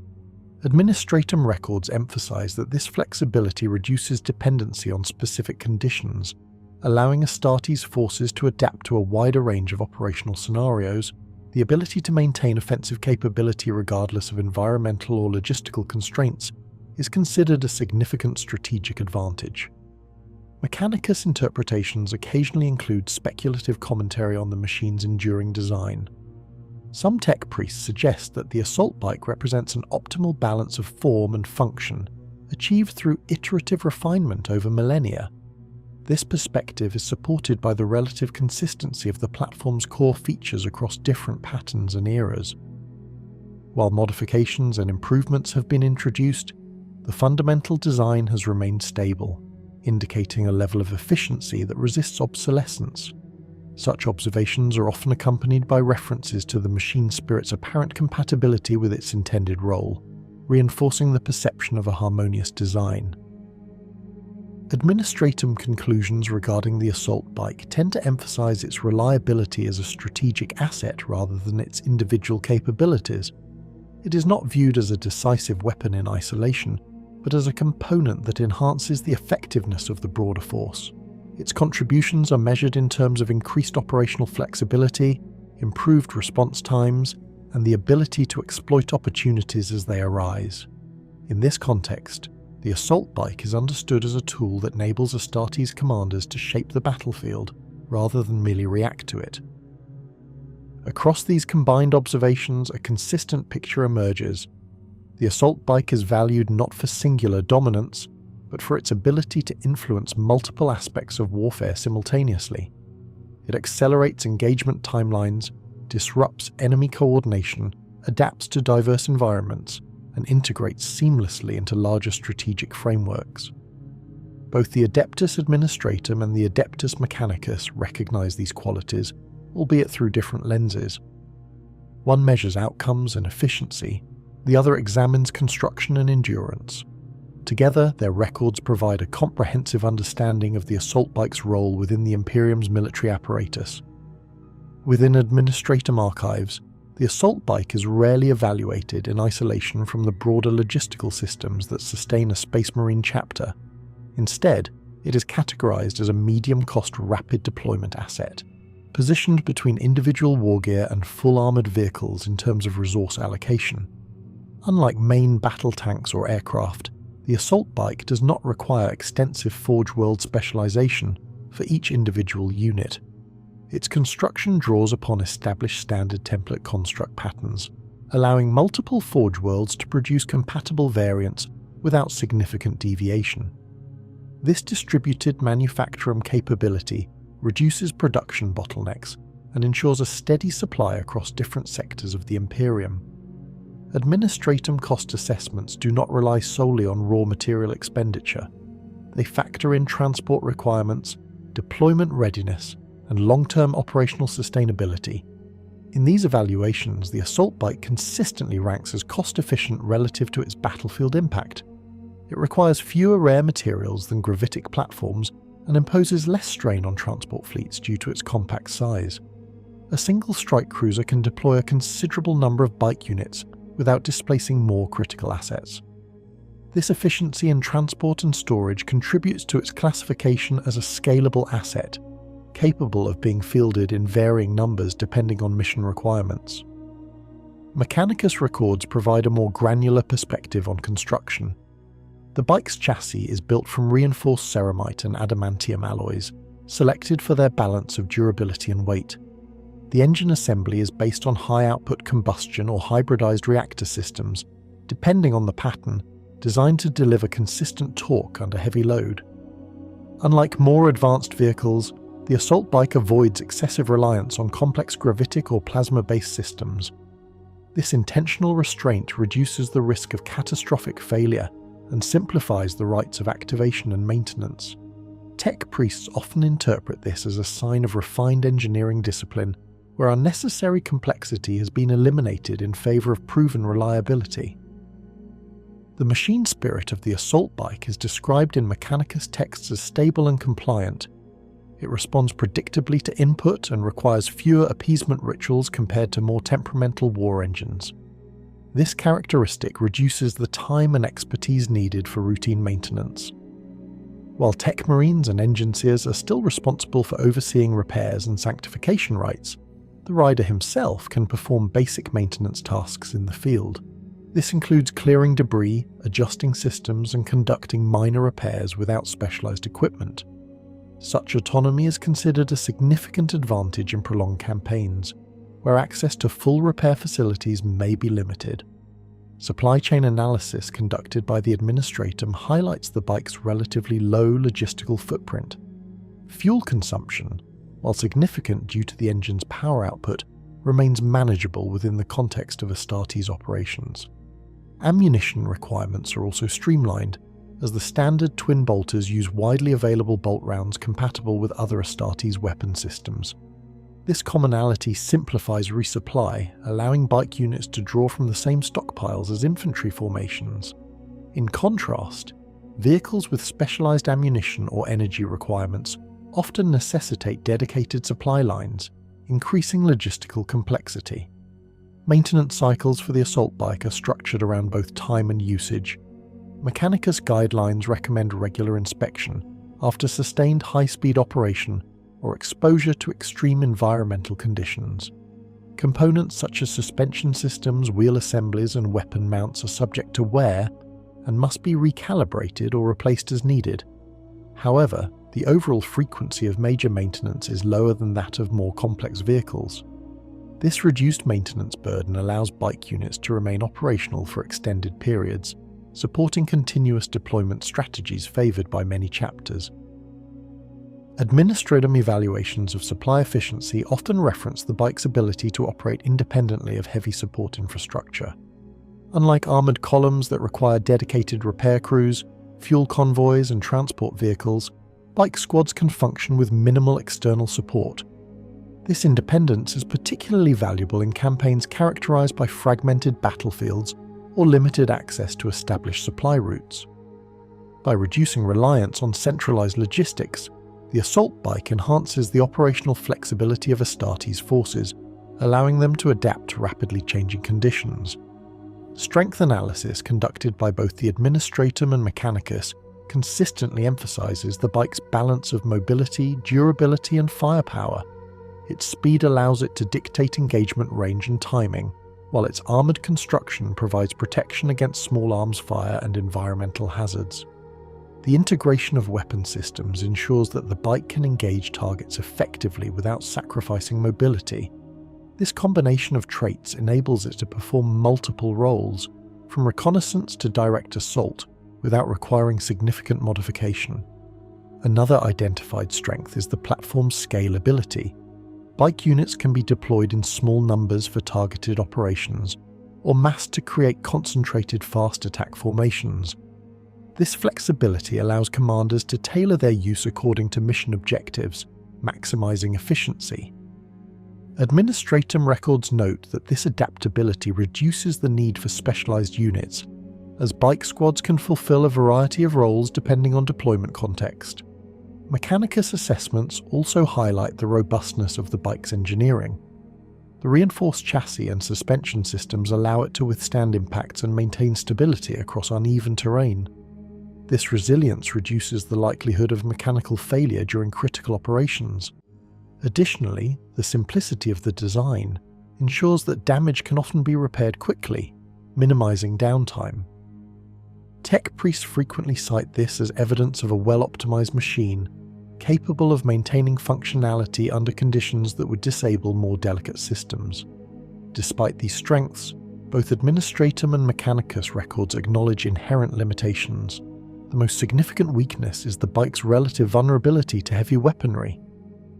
[SPEAKER 1] Administratum records emphasize that this flexibility reduces dependency on specific conditions, allowing Astartes forces to adapt to a wider range of operational scenarios. The ability to maintain offensive capability regardless of environmental or logistical constraints is considered a significant strategic advantage. Mechanicus interpretations occasionally include speculative commentary on the machine's enduring design. Some tech priests suggest that the assault bike represents an optimal balance of form and function, achieved through iterative refinement over millennia. This perspective is supported by the relative consistency of the platform's core features across different patterns and eras. While modifications and improvements have been introduced, the fundamental design has remained stable, indicating a level of efficiency that resists obsolescence. Such observations are often accompanied by references to the machine spirit's apparent compatibility with its intended role, reinforcing the perception of a harmonious design. Administratum conclusions regarding the assault bike tend to emphasize its reliability as a strategic asset rather than its individual capabilities. It is not viewed as a decisive weapon in isolation, but as a component that enhances the effectiveness of the broader force. Its contributions are measured in terms of increased operational flexibility, improved response times, and the ability to exploit opportunities as they arise. In this context, the assault bike is understood as a tool that enables Astartes commanders to shape the battlefield rather than merely react to it. Across these combined observations, a consistent picture emerges. The assault bike is valued not for singular dominance, but for its ability to influence multiple aspects of warfare simultaneously. It accelerates engagement timelines, disrupts enemy coordination, adapts to diverse environments, and integrates seamlessly into larger strategic frameworks. Both the Adeptus Administratum and the Adeptus Mechanicus recognize these qualities, albeit through different lenses. One measures outcomes and efficiency, the other examines construction and endurance. Together, their records provide a comprehensive understanding of the assault bike's role within the Imperium's military apparatus. Within Administratum archives, the assault bike is rarely evaluated in isolation from the broader logistical systems that sustain a Space Marine chapter. Instead, it is categorized as a medium-cost rapid deployment asset, positioned between individual wargear and full armored vehicles in terms of resource allocation. Unlike main battle tanks or aircraft, the assault bike does not require extensive Forge World specialization for each individual unit. Its construction draws upon established standard template construct patterns, allowing multiple Forge Worlds to produce compatible variants without significant deviation. This distributed manufacturing capability reduces production bottlenecks and ensures a steady supply across different sectors of the Imperium. Administratum cost assessments do not rely solely on raw material expenditure. They factor in transport requirements, deployment readiness, and long-term operational sustainability. In these evaluations, the assault bike consistently ranks as cost-efficient relative to its battlefield impact. It requires fewer rare materials than gravitic platforms and imposes less strain on transport fleets due to its compact size. A single strike cruiser can deploy a considerable number of bike units without displacing more critical assets. This efficiency in transport and storage contributes to its classification as a scalable asset, capable of being fielded in varying numbers depending on mission requirements. Mechanicus records provide a more granular perspective on construction. The bike's chassis is built from reinforced ceramite and adamantium alloys, selected for their balance of durability and weight. The engine assembly is based on high-output combustion or hybridized reactor systems, depending on the pattern, designed to deliver consistent torque under heavy load. Unlike more advanced vehicles, the assault bike avoids excessive reliance on complex gravitic or plasma-based systems. This intentional restraint reduces the risk of catastrophic failure and simplifies the rites of activation and maintenance. Tech priests often interpret this as a sign of refined engineering discipline, where unnecessary complexity has been eliminated in favor of proven reliability. The machine spirit of the assault bike is described in Mechanicus texts as stable and compliant. It responds predictably to input and requires fewer appeasement rituals compared to more temperamental war engines. This characteristic reduces the time and expertise needed for routine maintenance. While tech marines and engineers are still responsible for overseeing repairs and sanctification rites, the rider himself can perform basic maintenance tasks in the field. This includes clearing debris, adjusting systems, and conducting minor repairs without specialized equipment. Such autonomy is considered a significant advantage in prolonged campaigns, where access to full repair facilities may be limited. Supply chain analysis conducted by the Administratum highlights the bike's relatively low logistical footprint. Fuel consumption, while significant due to the engine's power output, remains manageable within the context of Astartes operations. Ammunition requirements are also streamlined, as the standard twin bolters use widely available bolt rounds compatible with other Astartes weapon systems. This commonality simplifies resupply, allowing bike units to draw from the same stockpiles as infantry formations. In contrast, vehicles with specialized ammunition or energy requirements often necessitate dedicated supply lines, increasing logistical complexity. Maintenance cycles for the assault bike are structured around both time and usage. Mechanicus guidelines recommend regular inspection after sustained high-speed operation or exposure to extreme environmental conditions. Components such as suspension systems, wheel assemblies, and weapon mounts are subject to wear and must be recalibrated or replaced as needed. However, the overall frequency of major maintenance is lower than that of more complex vehicles. This reduced maintenance burden allows bike units to remain operational for extended periods, supporting continuous deployment strategies favored by many chapters. Administratum evaluations of supply efficiency often reference the bike's ability to operate independently of heavy support infrastructure. Unlike armored columns that require dedicated repair crews, fuel convoys, and transport vehicles, bike squads can function with minimal external support. This independence is particularly valuable in campaigns characterized by fragmented battlefields or limited access to established supply routes. By reducing reliance on centralized logistics, The assault bike enhances the operational flexibility of Astartes forces, allowing them to adapt to rapidly changing conditions. Strength analysis conducted by both the Administratum and Mechanicus consistently emphasizes the bike's balance of mobility, durability, and firepower. Its speed allows it to dictate engagement range and timing, while its armoured construction provides protection against small arms fire and environmental hazards. The integration of weapon systems ensures that the bike can engage targets effectively without sacrificing mobility. This combination of traits enables it to perform multiple roles, from reconnaissance to direct assault, without requiring significant modification. Another identified strength is the platform's scalability. Bike units can be deployed in small numbers for targeted operations, or massed to create concentrated fast attack formations. This flexibility allows commanders to tailor their use according to mission objectives, maximizing efficiency. Administratum records note that this adaptability reduces the need for specialized units, as bike squads can fulfill a variety of roles depending on deployment context. Mechanicus assessments also highlight the robustness of the bike's engineering. The reinforced chassis and suspension systems allow it to withstand impacts and maintain stability across uneven terrain. This resilience reduces the likelihood of mechanical failure during critical operations. Additionally, the simplicity of the design ensures that damage can often be repaired quickly, minimizing downtime. Tech priests frequently cite this as evidence of a well-optimized machine, capable of maintaining functionality under conditions that would disable more delicate systems. Despite these strengths, both Administratum and Mechanicus records acknowledge inherent limitations. The most significant weakness is the bike's relative vulnerability to heavy weaponry.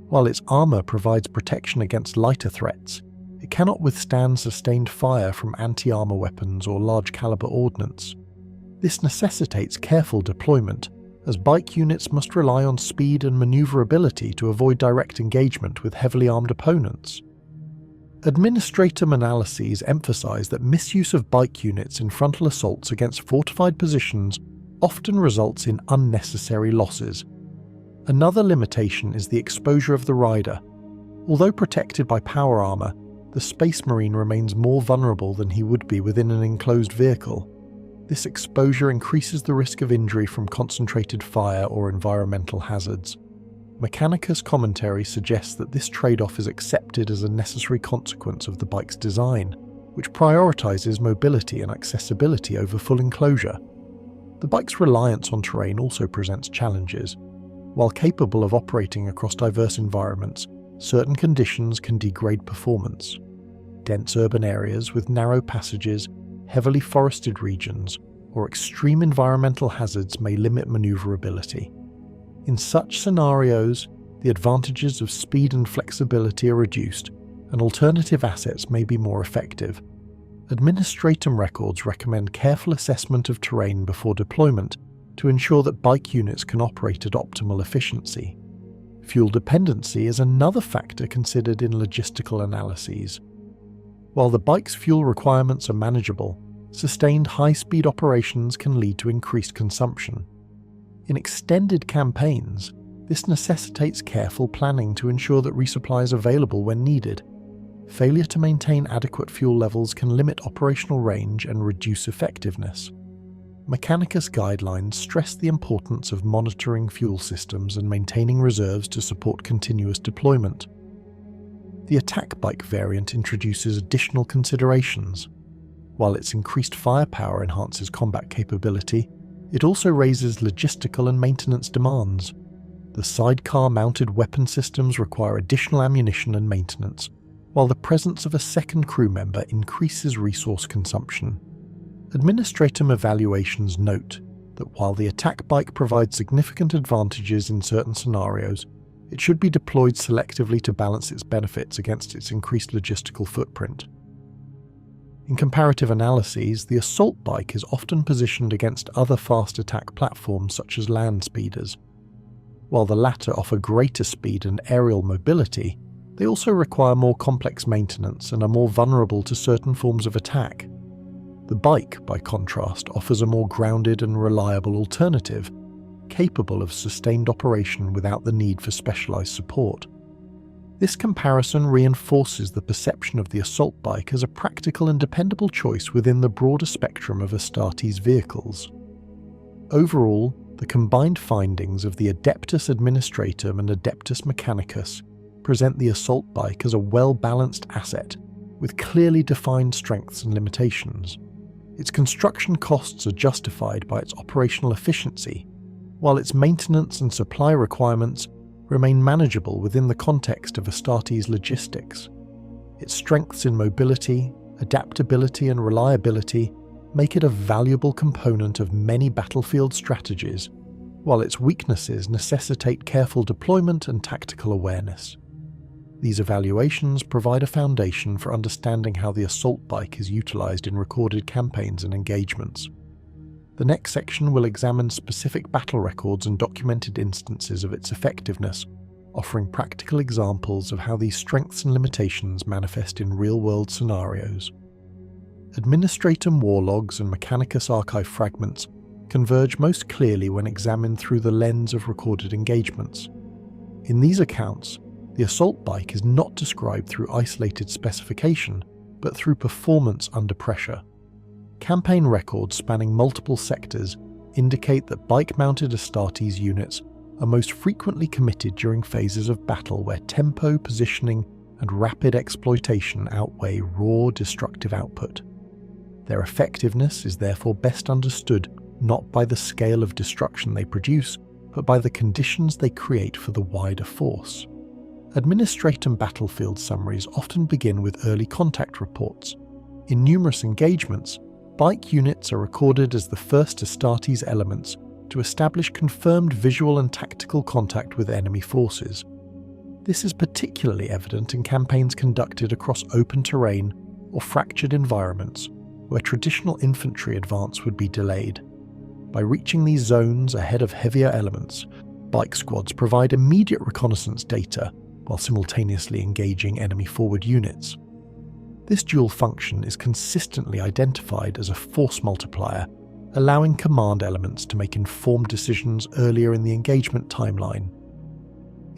[SPEAKER 1] While its armor provides protection against lighter threats, it cannot withstand sustained fire from anti-armor weapons or large-caliber ordnance. This necessitates careful deployment, as bike units must rely on speed and maneuverability to avoid direct engagement with heavily armed opponents. Administratum analyses emphasize that misuse of bike units in frontal assaults against fortified positions often results in unnecessary losses. Another limitation is the exposure of the rider. Although protected by power armor, the Space Marine remains more vulnerable than he would be within an enclosed vehicle. This exposure increases the risk of injury from concentrated fire or environmental hazards. Mechanicus commentary suggests that this trade-off is accepted as a necessary consequence of the bike's design, which prioritizes mobility and accessibility over full enclosure. The bike's reliance on terrain also presents challenges. While capable of operating across diverse environments, certain conditions can degrade performance. Dense urban areas with narrow passages, heavily forested regions, or extreme environmental hazards may limit maneuverability. In such scenarios, the advantages of speed and flexibility are reduced, and alternative assets may be more effective. Administratum records recommend careful assessment of terrain before deployment to ensure that bike units can operate at optimal efficiency. Fuel dependency is another factor considered in logistical analyses. While the bike's fuel requirements are manageable, sustained high-speed operations can lead to increased consumption. In extended campaigns, this necessitates careful planning to ensure that resupply is available when needed. Failure to maintain adequate fuel levels can limit operational range and reduce effectiveness. Mechanicus guidelines stress the importance of monitoring fuel systems and maintaining reserves to support continuous deployment. The attack bike variant introduces additional considerations. While its increased firepower enhances combat capability, it also raises logistical and maintenance demands. The sidecar-mounted weapon systems require additional ammunition and maintenance, while the presence of a second crew member increases resource consumption. Administratum evaluations note that while the attack bike provides significant advantages in certain scenarios, it should be deployed selectively to balance its benefits against its increased logistical footprint. In comparative analyses, the assault bike is often positioned against other fast attack platforms such as land speeders. While the latter offer greater speed and aerial mobility, they also require more complex maintenance and are more vulnerable to certain forms of attack. The bike, by contrast, offers a more grounded and reliable alternative. capable of sustained operation without the need for specialized support. This comparison reinforces the perception of the assault bike as a practical and dependable choice within the broader spectrum of Astartes vehicles. Overall, the combined findings of the Adeptus Administratum and Adeptus Mechanicus present the assault bike as a well-balanced asset with clearly defined strengths and limitations. Its construction costs are justified by its operational efficiency, while its maintenance and supply requirements remain manageable within the context of Astartes logistics. Its strengths in mobility, adaptability and reliability make it a valuable component of many battlefield strategies, while its weaknesses necessitate careful deployment and tactical awareness. These evaluations provide a foundation for understanding how the assault bike is utilized in recorded campaigns and engagements. The next section will examine specific battle records and documented instances of its effectiveness, offering practical examples of how these strengths and limitations manifest in real-world scenarios. Administratum war logs and Mechanicus archive fragments converge most clearly when examined through the lens of recorded engagements. In these accounts, the assault bike is not described through isolated specification, but through performance under pressure. Campaign records spanning multiple sectors indicate that bike-mounted Astartes units are most frequently committed during phases of battle where tempo, positioning, and rapid exploitation outweigh raw, destructive output. Their effectiveness is therefore best understood not by the scale of destruction they produce, but by the conditions they create for the wider force. Administratum battlefield summaries often begin with early contact reports. In numerous engagements, bike units are recorded as the first Astartes elements to establish confirmed visual and tactical contact with enemy forces. This is particularly evident in campaigns conducted across open terrain or fractured environments, where traditional infantry advance would be delayed. By reaching these zones ahead of heavier elements, bike squads provide immediate reconnaissance data while simultaneously engaging enemy forward units. This dual function is consistently identified as a force multiplier, allowing command elements to make informed decisions earlier in the engagement timeline.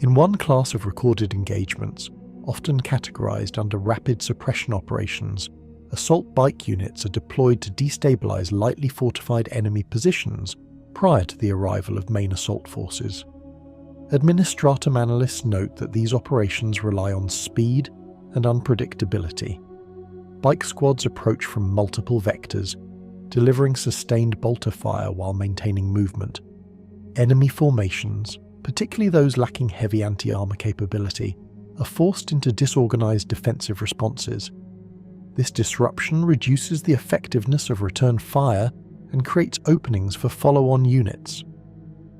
[SPEAKER 1] In one class of recorded engagements, often categorized under rapid suppression operations, assault bike units are deployed to destabilize lightly fortified enemy positions prior to the arrival of main assault forces. Administratum analysts note that these operations rely on speed and unpredictability. Bike squads approach from multiple vectors, delivering sustained bolter fire while maintaining movement. Enemy formations, particularly those lacking heavy anti-armor capability, are forced into disorganized defensive responses. This disruption reduces the effectiveness of return fire and creates openings for follow-on units.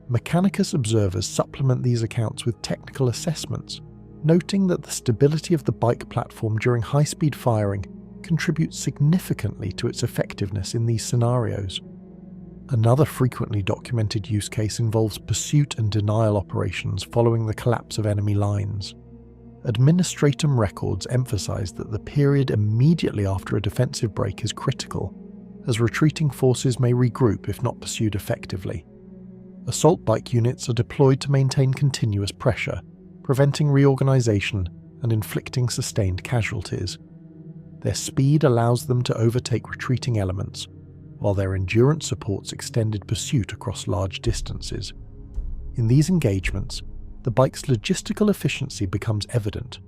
[SPEAKER 1] Mechanicus observers supplement these accounts with technical assessments, noting that the stability of the bike platform during high-speed firing contributes significantly to its effectiveness in these scenarios. Another frequently documented use case involves pursuit and denial operations following the collapse of enemy lines. Administratum records emphasize that the period immediately after a defensive break is critical, as retreating forces may regroup if not pursued effectively. Assault bike units are deployed to maintain continuous pressure, preventing reorganization and inflicting sustained casualties. Their speed allows them to overtake retreating elements, while their endurance supports extended pursuit across large distances. In these engagements, the bike's logistical efficiency becomes evident.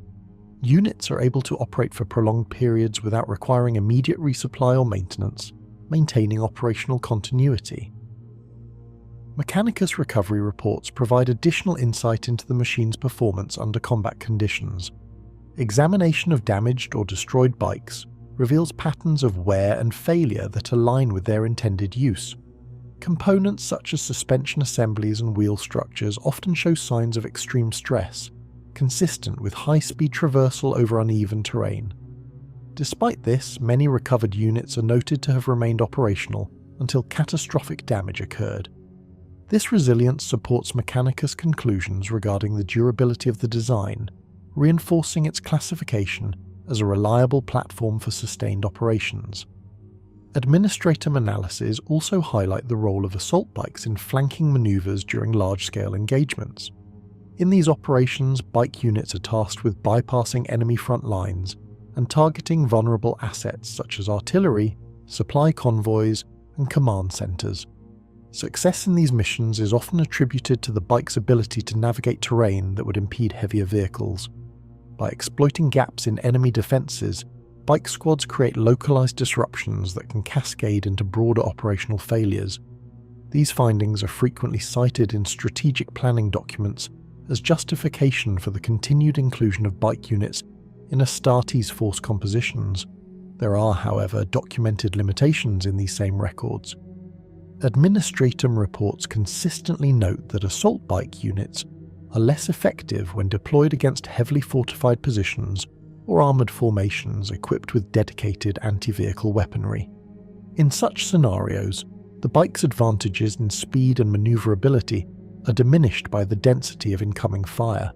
[SPEAKER 1] Units are able to operate for prolonged periods without requiring immediate resupply or maintenance, maintaining operational continuity. Mechanicus recovery reports provide additional insight into the machine's performance under combat conditions. Examination of damaged or destroyed bikes reveals patterns of wear and failure that align with their intended use. Components such as suspension assemblies and wheel structures often show signs of extreme stress, consistent with high-speed traversal over uneven terrain. Despite this, many recovered units are noted to have remained operational until catastrophic damage occurred. This resilience supports Mechanicus' conclusions regarding the durability of the design, reinforcing its classification as a reliable platform for sustained operations. Administratum analyses also highlight the role of assault bikes in flanking maneuvers during large-scale engagements. In these operations, bike units are tasked with bypassing enemy front lines and targeting vulnerable assets such as artillery, supply convoys, and command centres. Success in these missions is often attributed to the bike's ability to navigate terrain that would impede heavier vehicles. By exploiting gaps in enemy defences, bike squads create localised disruptions that can cascade into broader operational failures. These findings are frequently cited in strategic planning documents as justification for the continued inclusion of bike units in Astartes force compositions. There are, however, documented limitations in these same records. Administratum reports consistently note that assault bike units are less effective when deployed against heavily fortified positions or armoured formations equipped with dedicated anti-vehicle weaponry. In such scenarios, the bike's advantages in speed and manoeuvrability are diminished by the density of incoming fire.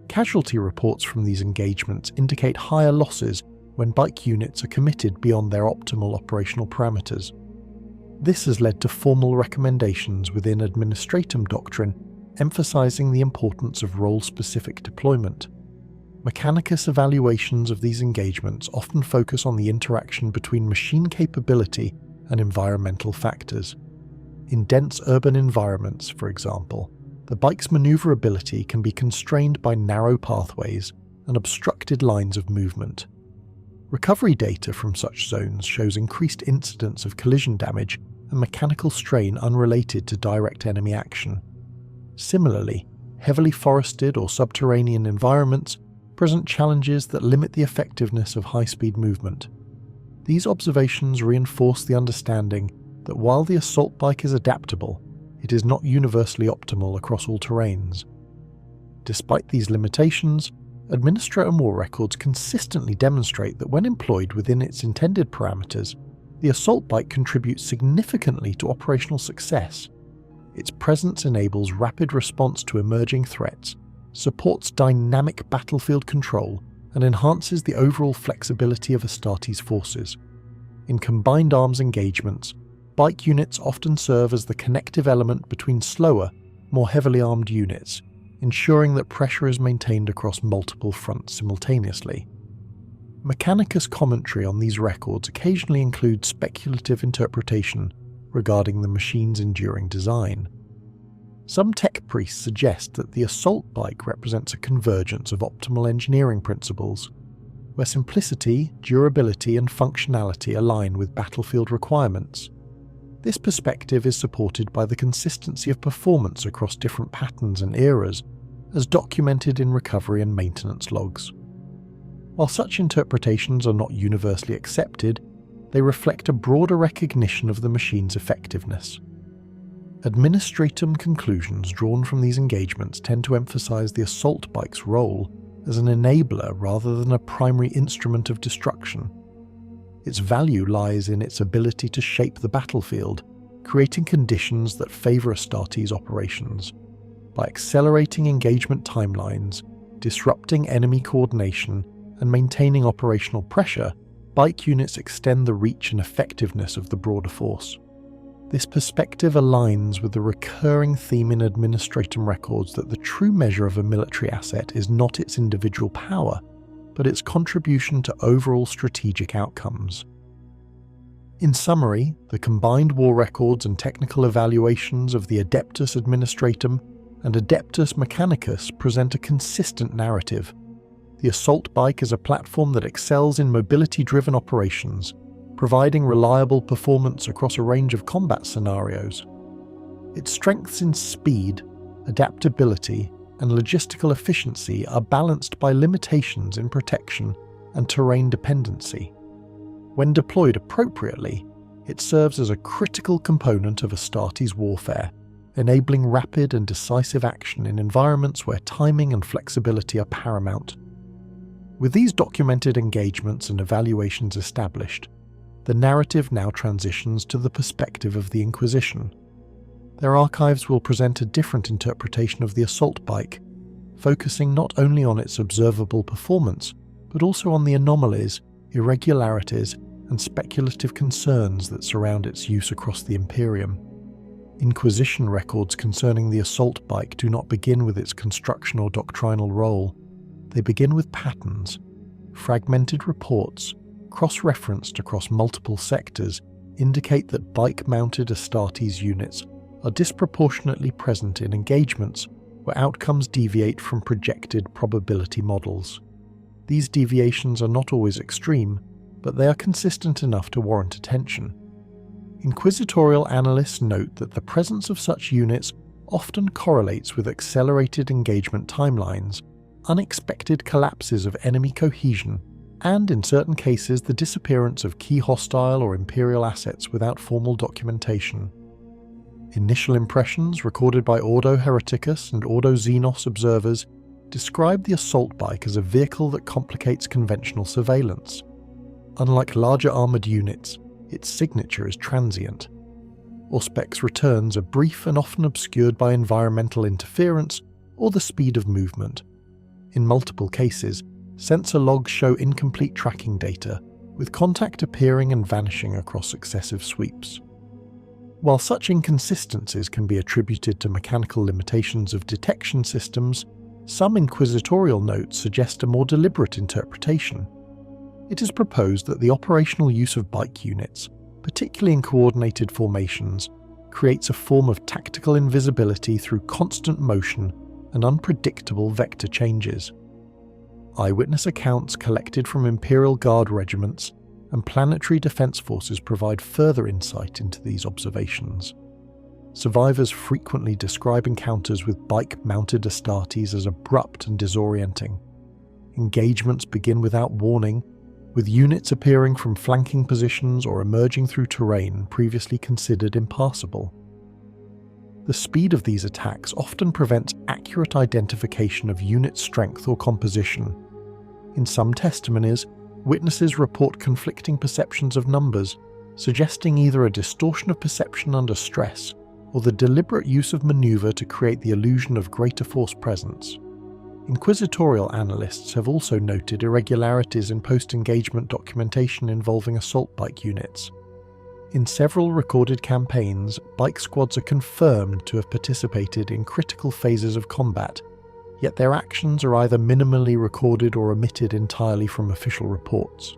[SPEAKER 1] Casualty reports from these engagements indicate higher losses when bike units are committed beyond their optimal operational parameters. This has led to formal recommendations within Administratum doctrine emphasising the importance of role-specific deployment. Mechanicus evaluations of these engagements often focus on the interaction between machine capability and environmental factors. In dense urban environments, for example, the bike's manoeuvrability can be constrained by narrow pathways and obstructed lines of movement. Recovery data from such zones shows increased incidence of collision damage and mechanical strain unrelated to direct enemy action. Similarly, heavily forested or subterranean environments present challenges that limit the effectiveness of high-speed movement. These observations reinforce the understanding that while the assault bike is adaptable, it is not universally optimal across all terrains. Despite these limitations, Administratum War records consistently demonstrate that when employed within its intended parameters, the assault bike contributes significantly to operational success. Its presence enables rapid response to emerging threats, supports dynamic battlefield control, and enhances the overall flexibility of Astartes forces. In combined arms engagements, bike units often serve as the connective element between slower, more heavily armed units, ensuring that pressure is maintained across multiple fronts simultaneously. Mechanicus commentary on these records occasionally includes speculative interpretation regarding the machine's enduring design. Some tech priests suggest that the assault bike represents a convergence of optimal engineering principles, where simplicity, durability, and functionality align with battlefield requirements. This perspective is supported by the consistency of performance across different patterns and eras, as documented in recovery and maintenance logs. While such interpretations are not universally accepted, they reflect a broader recognition of the machine's effectiveness. Administratum conclusions drawn from these engagements tend to emphasize the assault bike's role as an enabler rather than a primary instrument of destruction. Its value lies in its ability to shape the battlefield, creating conditions that favor Astartes operations. By accelerating engagement timelines, disrupting enemy coordination, and maintaining operational pressure, bike units extend the reach and effectiveness of the broader force. This perspective aligns with the recurring theme in Administratum records that the true measure of a military asset is not its individual power, but its contribution to overall strategic outcomes. In summary, the combined war records and technical evaluations of the Adeptus Administratum and Adeptus Mechanicus present a consistent narrative. The assault bike is a platform that excels in mobility-driven operations, providing reliable performance across a range of combat scenarios. Its strengths in speed, adaptability, and logistical efficiency are balanced by limitations in protection and terrain dependency. When deployed appropriately, it serves as a critical component of Astartes warfare, enabling rapid and decisive action in environments where timing and flexibility are paramount. With these documented engagements and evaluations established, the narrative now transitions to the perspective of the Inquisition. Their archives will present a different interpretation of the assault bike, focusing not only on its observable performance, but also on the anomalies, irregularities, and speculative concerns that surround its use across the Imperium. Inquisition records concerning the assault bike do not begin with its construction or doctrinal role. They begin with patterns. Fragmented reports, cross-referenced across multiple sectors, indicate that bike-mounted Astartes units are disproportionately present in engagements where outcomes deviate from projected probability models. These deviations are not always extreme, but they are consistent enough to warrant attention. Inquisitorial analysts note that the presence of such units often correlates with accelerated engagement timelines, unexpected collapses of enemy cohesion, and in certain cases the disappearance of key hostile or Imperial assets without formal documentation. Initial impressions recorded by Ordo Hereticus and Ordo Xenos observers describe the assault bike as a vehicle that complicates conventional surveillance. Unlike larger armoured units, its signature is transient. Auspec's returns are brief and often obscured by environmental interference or the speed of movement. In multiple cases, sensor logs show incomplete tracking data, with contact appearing and vanishing across successive sweeps. While such inconsistencies can be attributed to mechanical limitations of detection systems, some inquisitorial notes suggest a more deliberate interpretation. It is proposed that the operational use of bike units, particularly in coordinated formations, creates a form of tactical invisibility through constant motion and unpredictable vector changes. Eyewitness accounts collected from Imperial Guard regiments and planetary defense forces provide further insight into these observations. Survivors frequently describe encounters with bike-mounted Astartes as abrupt and disorienting. Engagements begin without warning, with units appearing from flanking positions or emerging through terrain previously considered impassable. The speed of these attacks often prevents accurate identification of unit strength or composition. In some testimonies, witnesses report conflicting perceptions of numbers, suggesting either a distortion of perception under stress or the deliberate use of maneuver to create the illusion of greater force presence. Inquisitorial analysts have also noted irregularities in post-engagement documentation involving assault bike units. In several recorded campaigns, bike squads are confirmed to have participated in critical phases of combat, yet their actions are either minimally recorded or omitted entirely from official reports.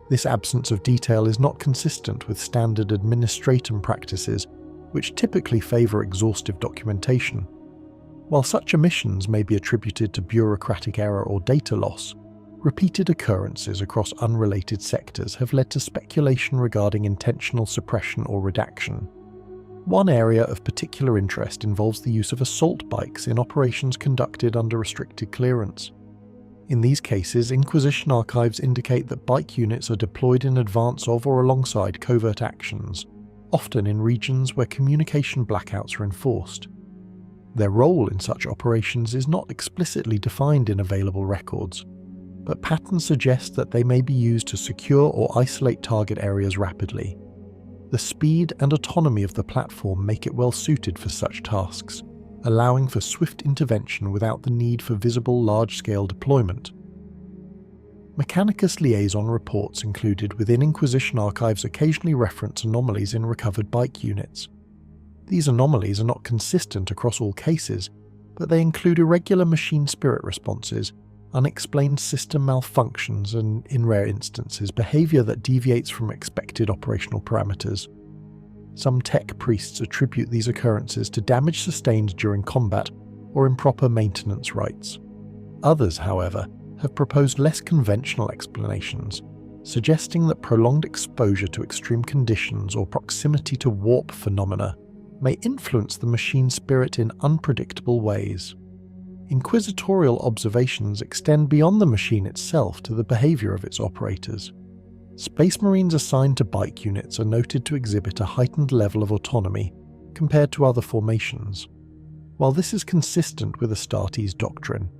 [SPEAKER 1] This absence of detail is not consistent with standard administratum practices, which typically favour exhaustive documentation. While such omissions may be attributed to bureaucratic error or data loss, repeated occurrences across unrelated sectors have led to speculation regarding intentional suppression or redaction. One area of particular interest involves the use of assault bikes in operations conducted under restricted clearance. In these cases, Inquisition archives indicate that bike units are deployed in advance of or alongside covert actions, often in regions where communication blackouts are enforced. Their role in such operations is not explicitly defined in available records, but patterns suggest that they may be used to secure or isolate target areas rapidly. The speed and autonomy of the platform make it well suited for such tasks, allowing for swift intervention without the need for visible large-scale deployment. Mechanicus liaison reports included within Inquisition archives occasionally reference anomalies in recovered bike units. These anomalies are not consistent across all cases, but they include irregular machine spirit responses, unexplained system malfunctions, and, in rare instances, behaviour that deviates from expected operational parameters. Some tech priests attribute these occurrences to damage sustained during combat or improper maintenance rights. Others, however, have proposed less conventional explanations, suggesting that prolonged exposure to extreme conditions or proximity to warp phenomena may influence the machine spirit in unpredictable ways. Inquisitorial observations extend beyond the machine itself to the behaviour of its operators. Space Marines assigned to bike units are noted to exhibit a heightened level of autonomy compared to other formations. While this is consistent with Astartes doctrine,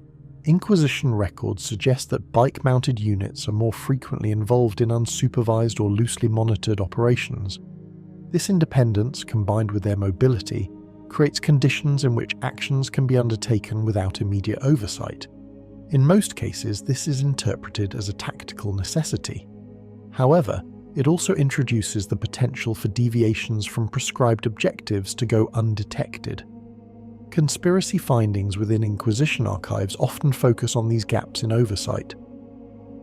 [SPEAKER 1] Inquisition records suggest that bike-mounted units are more frequently involved in unsupervised or loosely monitored operations. This independence, combined with their mobility, creates conditions in which actions can be undertaken without immediate oversight. In most cases, this is interpreted as a tactical necessity. However, it also introduces the potential for deviations from prescribed objectives to go undetected. Conspiracy findings within Inquisition archives often focus on these gaps in oversight.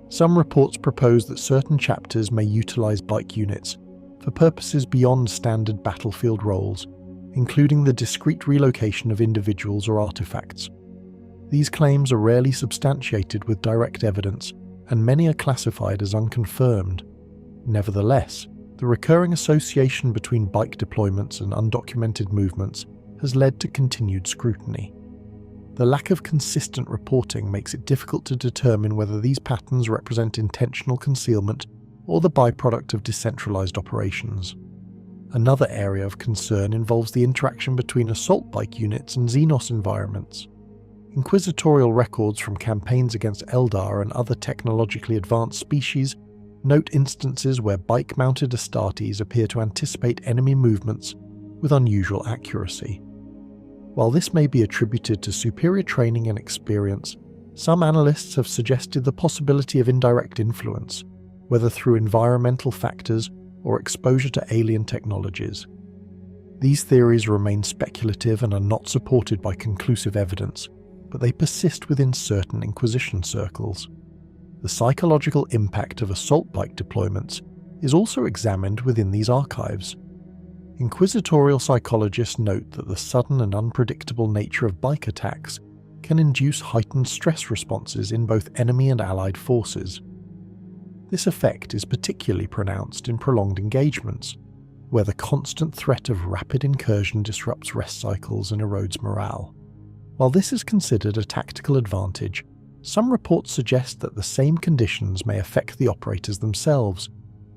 [SPEAKER 1] Some reports propose that certain chapters may utilize bike units for purposes beyond standard battlefield roles, including the discrete relocation of individuals or artifacts. These claims are rarely substantiated with direct evidence, and many are classified as unconfirmed. Nevertheless, the recurring association between bike deployments and undocumented movements has led to continued scrutiny. The lack of consistent reporting makes it difficult to determine whether these patterns represent intentional concealment or the byproduct of decentralized operations. Another area of concern involves the interaction between assault bike units and Xenos environments. Inquisitorial records from campaigns against Eldar and other technologically advanced species note instances where bike-mounted Astartes appear to anticipate enemy movements with unusual accuracy. While this may be attributed to superior training and experience, some analysts have suggested the possibility of indirect influence, whether through environmental factors or exposure to alien technologies. These theories remain speculative and are not supported by conclusive evidence, but they persist within certain Inquisition circles. The psychological impact of assault bike deployments is also examined within these archives. Inquisitorial psychologists note that the sudden and unpredictable nature of bike attacks can induce heightened stress responses in both enemy and allied forces. This effect is particularly pronounced in prolonged engagements, where the constant threat of rapid incursion disrupts rest cycles and erodes morale. While this is considered a tactical advantage, some reports suggest that the same conditions may affect the operators themselves,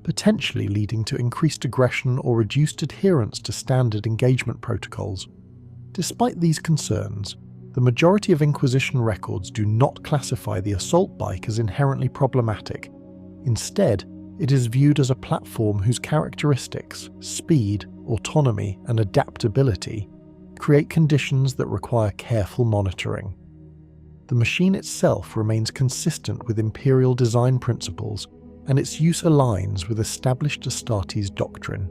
[SPEAKER 1] potentially leading to increased aggression or reduced adherence to standard engagement protocols. Despite these concerns, the majority of Inquisition records do not classify the assault bike as inherently problematic. Instead, it is viewed as a platform whose characteristics, speed, autonomy, and adaptability create conditions that require careful monitoring. The machine itself remains consistent with Imperial design principles, and its use aligns with established Astartes doctrine.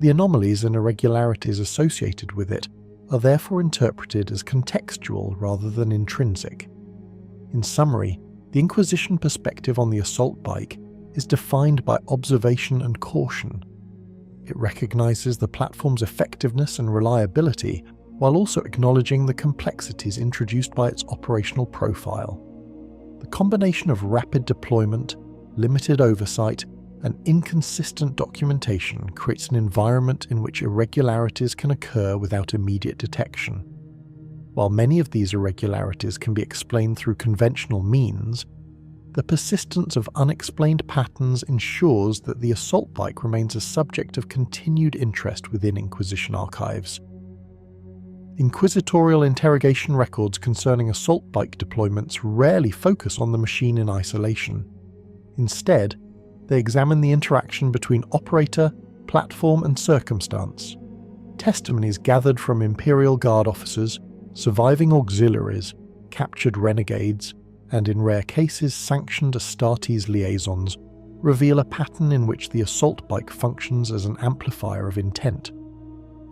[SPEAKER 1] The anomalies and irregularities associated with it are therefore interpreted as contextual rather than intrinsic. In summary, the Inquisition perspective on the assault bike is defined by observation and caution. It recognizes the platform's effectiveness and reliability while also acknowledging the complexities introduced by its operational profile. The combination of rapid deployment, limited oversight, and inconsistent documentation creates an environment in which irregularities can occur without immediate detection. While many of these irregularities can be explained through conventional means, the persistence of unexplained patterns ensures that the assault bike remains a subject of continued interest within Inquisition archives. Inquisitorial interrogation records concerning assault bike deployments rarely focus on the machine in isolation. Instead, they examine the interaction between operator, platform, and circumstance. Testimonies gathered from Imperial Guard officers, surviving auxiliaries, captured renegades, and in rare cases sanctioned Astartes liaisons reveal a pattern in which the assault bike functions as an amplifier of intent.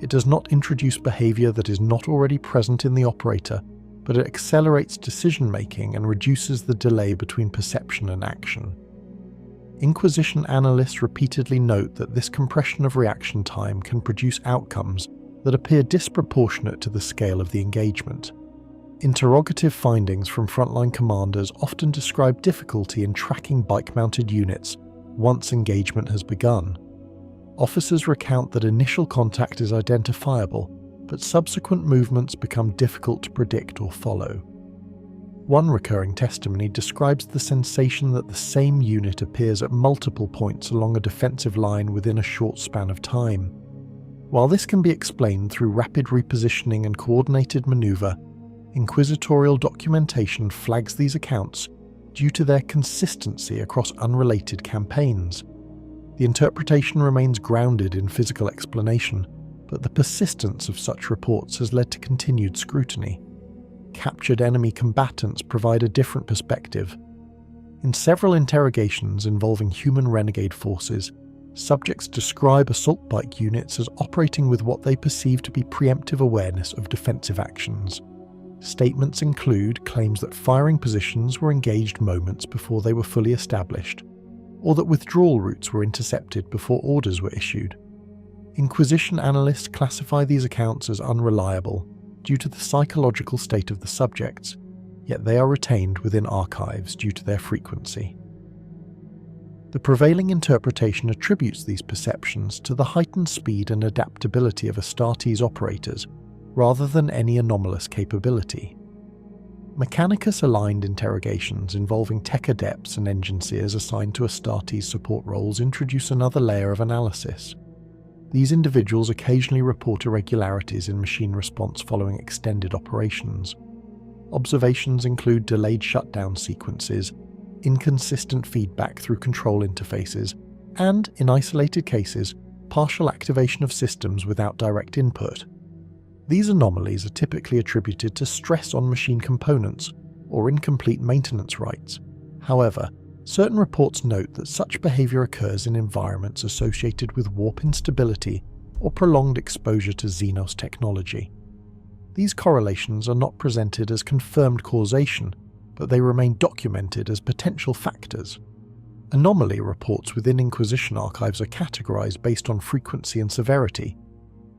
[SPEAKER 1] It does not introduce behavior that is not already present in the operator, but it accelerates decision-making and reduces the delay between perception and action. Inquisition analysts repeatedly note that this compression of reaction time can produce outcomes that appear disproportionate to the scale of the engagement. Interrogative findings from frontline commanders often describe difficulty in tracking bike-mounted units once engagement has begun. Officers recount that initial contact is identifiable, but subsequent movements become difficult to predict or follow. One recurring testimony describes the sensation that the same unit appears at multiple points along a defensive line within a short span of time. While this can be explained through rapid repositioning and coordinated maneuver, Inquisitorial documentation flags these accounts due to their consistency across unrelated campaigns. The interpretation remains grounded in physical explanation, but the persistence of such reports has led to continued scrutiny. Captured enemy combatants provide a different perspective. In several interrogations involving human renegade forces, subjects describe assault bike units as operating with what they perceive to be preemptive awareness of defensive actions. Statements include claims that firing positions were engaged moments before they were fully established, or that withdrawal routes were intercepted before orders were issued. Inquisition analysts classify these accounts as unreliable due to the psychological state of the subjects, yet they are retained within archives due to their frequency. The prevailing interpretation attributes these perceptions to the heightened speed and adaptability of Astartes operators, rather than any anomalous capability. Mechanicus-aligned interrogations involving tech adepts and engineers assigned to Astartes support roles introduce another layer of analysis. These individuals occasionally report irregularities in machine response following extended operations. Observations include delayed shutdown sequences, inconsistent feedback through control interfaces, and, in isolated cases, partial activation of systems without direct input. These anomalies are typically attributed to stress on machine components or incomplete maintenance rights. However, certain reports note that such behavior occurs in environments associated with warp instability or prolonged exposure to Xenos technology. These correlations are not presented as confirmed causation, but they remain documented as potential factors. Anomaly reports within Inquisition archives are categorized based on frequency and severity.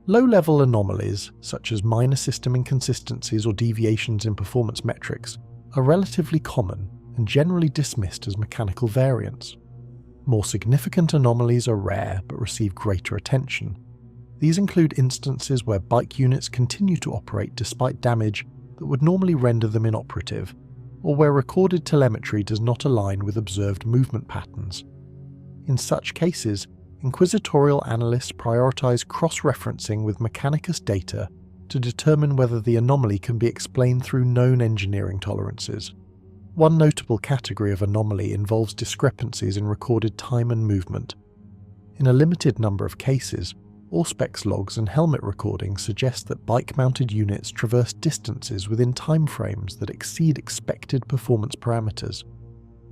[SPEAKER 1] Low-level anomalies, such as minor system inconsistencies or deviations in performance metrics, are relatively common and generally dismissed as mechanical variants. More significant anomalies are rare but receive greater attention. These include instances where bike units continue to operate despite damage that would normally render them inoperative, or where recorded telemetry does not align with observed movement patterns. In such cases, inquisitorial analysts prioritize cross-referencing with Mechanicus data to determine whether the anomaly can be explained through known engineering tolerances. One notable category of anomaly involves discrepancies in recorded time and movement. In a limited number of cases, Auspex logs and helmet recordings suggest that bike-mounted units traverse distances within timeframes that exceed expected performance parameters.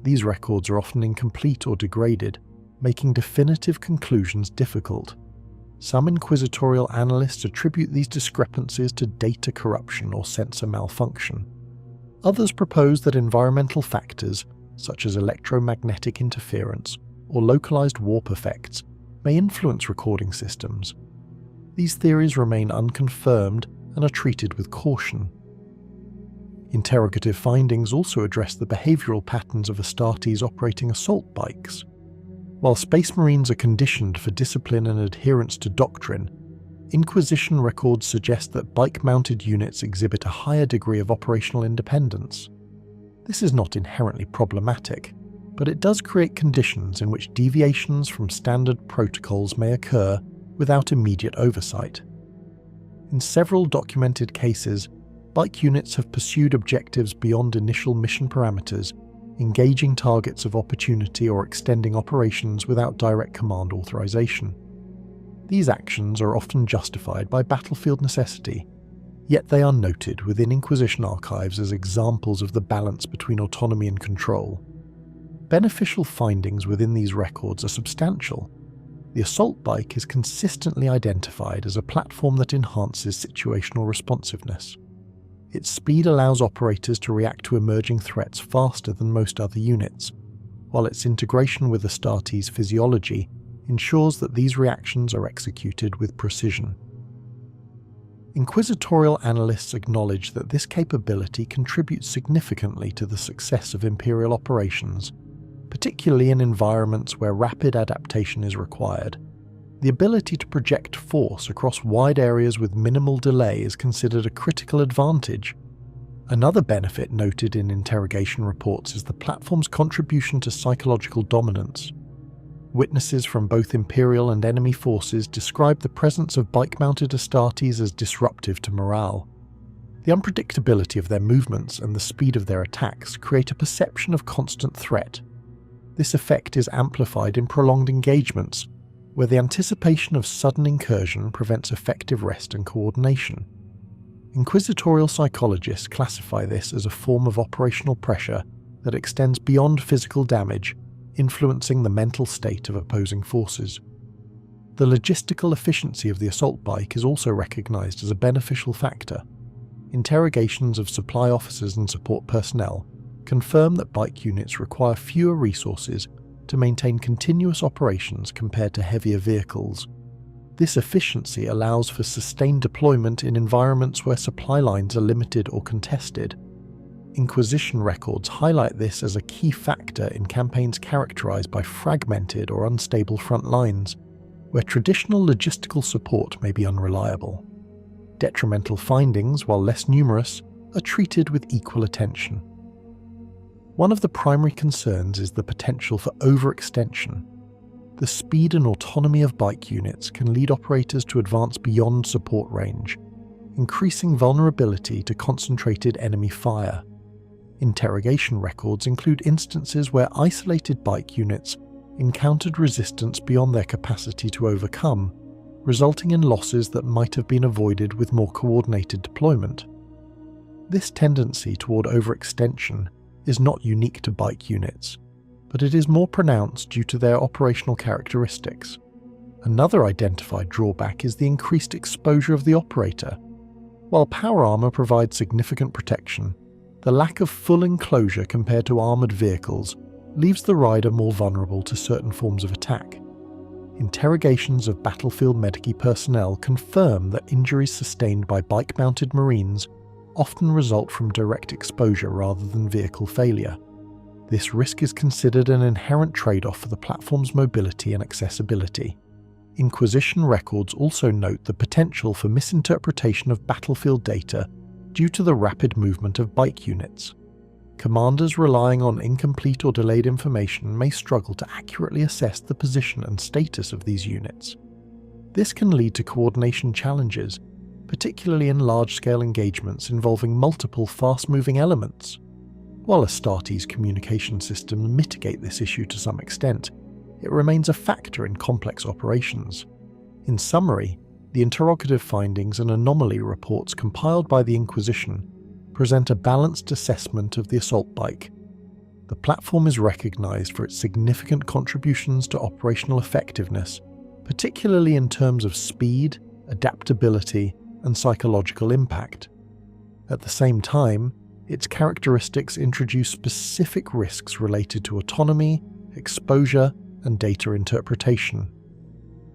[SPEAKER 1] These records are often incomplete or degraded, making definitive conclusions difficult. Some inquisitorial analysts attribute these discrepancies to data corruption or sensor malfunction. Others propose that environmental factors, such as electromagnetic interference or localized warp effects, may influence recording systems. These theories remain unconfirmed and are treated with caution. Interrogative findings also address the behavioral patterns of Astartes operating assault bikes. While Space Marines are conditioned for discipline and adherence to doctrine, Inquisition records suggest that bike-mounted units exhibit a higher degree of operational independence. This is not inherently problematic, but it does create conditions in which deviations from standard protocols may occur without immediate oversight. In several documented cases, bike units have pursued objectives beyond initial mission parameters, engaging targets of opportunity or extending operations without direct command authorization. These actions are often justified by battlefield necessity, yet they are noted within Inquisition archives as examples of the balance between autonomy and control. Beneficial findings within these records are substantial. The assault bike is consistently identified as a platform that enhances situational responsiveness. Its speed allows operators to react to emerging threats faster than most other units, while its integration with Astartes' physiology ensures that these reactions are executed with precision. Inquisitorial analysts acknowledge that this capability contributes significantly to the success of Imperial operations, particularly in environments where rapid adaptation is required. The ability to project force across wide areas with minimal delay is considered a critical advantage. Another benefit noted in interrogation reports is the platform's contribution to psychological dominance. Witnesses from both Imperial and enemy forces describe the presence of bike-mounted Astartes as disruptive to morale. The unpredictability of their movements and the speed of their attacks create a perception of constant threat. This effect is amplified in prolonged engagements, where the anticipation of sudden incursion prevents effective rest and coordination. Inquisitorial psychologists classify this as a form of operational pressure that extends beyond physical damage, influencing the mental state of opposing forces. The logistical efficiency of the assault bike is also recognised as a beneficial factor. Interrogations of supply officers and support personnel confirm that bike units require fewer resources to maintain continuous operations compared to heavier vehicles. This efficiency allows for sustained deployment in environments where supply lines are limited or contested. Inquisition records highlight this as a key factor in campaigns characterized by fragmented or unstable front lines, where traditional logistical support may be unreliable. Detrimental findings, while less numerous, are treated with equal attention. One of the primary concerns is the potential for overextension. The speed and autonomy of bike units can lead operators to advance beyond support range, increasing vulnerability to concentrated enemy fire. Interrogation records include instances where isolated bike units encountered resistance beyond their capacity to overcome, resulting in losses that might have been avoided with more coordinated deployment. This tendency toward overextension is not unique to bike units, but it is more pronounced due to their operational characteristics. Another identified drawback is the increased exposure of the operator. While power armor provides significant protection, the lack of full enclosure compared to armored vehicles leaves the rider more vulnerable to certain forms of attack. Interrogations of battlefield medici personnel confirm that injuries sustained by bike-mounted Marines often result from direct exposure rather than vehicle failure. This risk is considered an inherent trade-off for the platform's mobility and accessibility. Inquisition records also note the potential for misinterpretation of battlefield data due to the rapid movement of bike units. Commanders relying on incomplete or delayed information may struggle to accurately assess the position and status of these units. This can lead to coordination challenges, particularly in large-scale engagements involving multiple fast-moving elements. While Astartes' communication systems mitigate this issue to some extent, it remains a factor in complex operations. In summary, the interrogative findings and anomaly reports compiled by the Inquisition present a balanced assessment of the assault bike. The platform is recognized for its significant contributions to operational effectiveness, particularly in terms of speed, adaptability, and psychological impact. At the same time, its characteristics introduce specific risks related to autonomy, exposure, and data interpretation.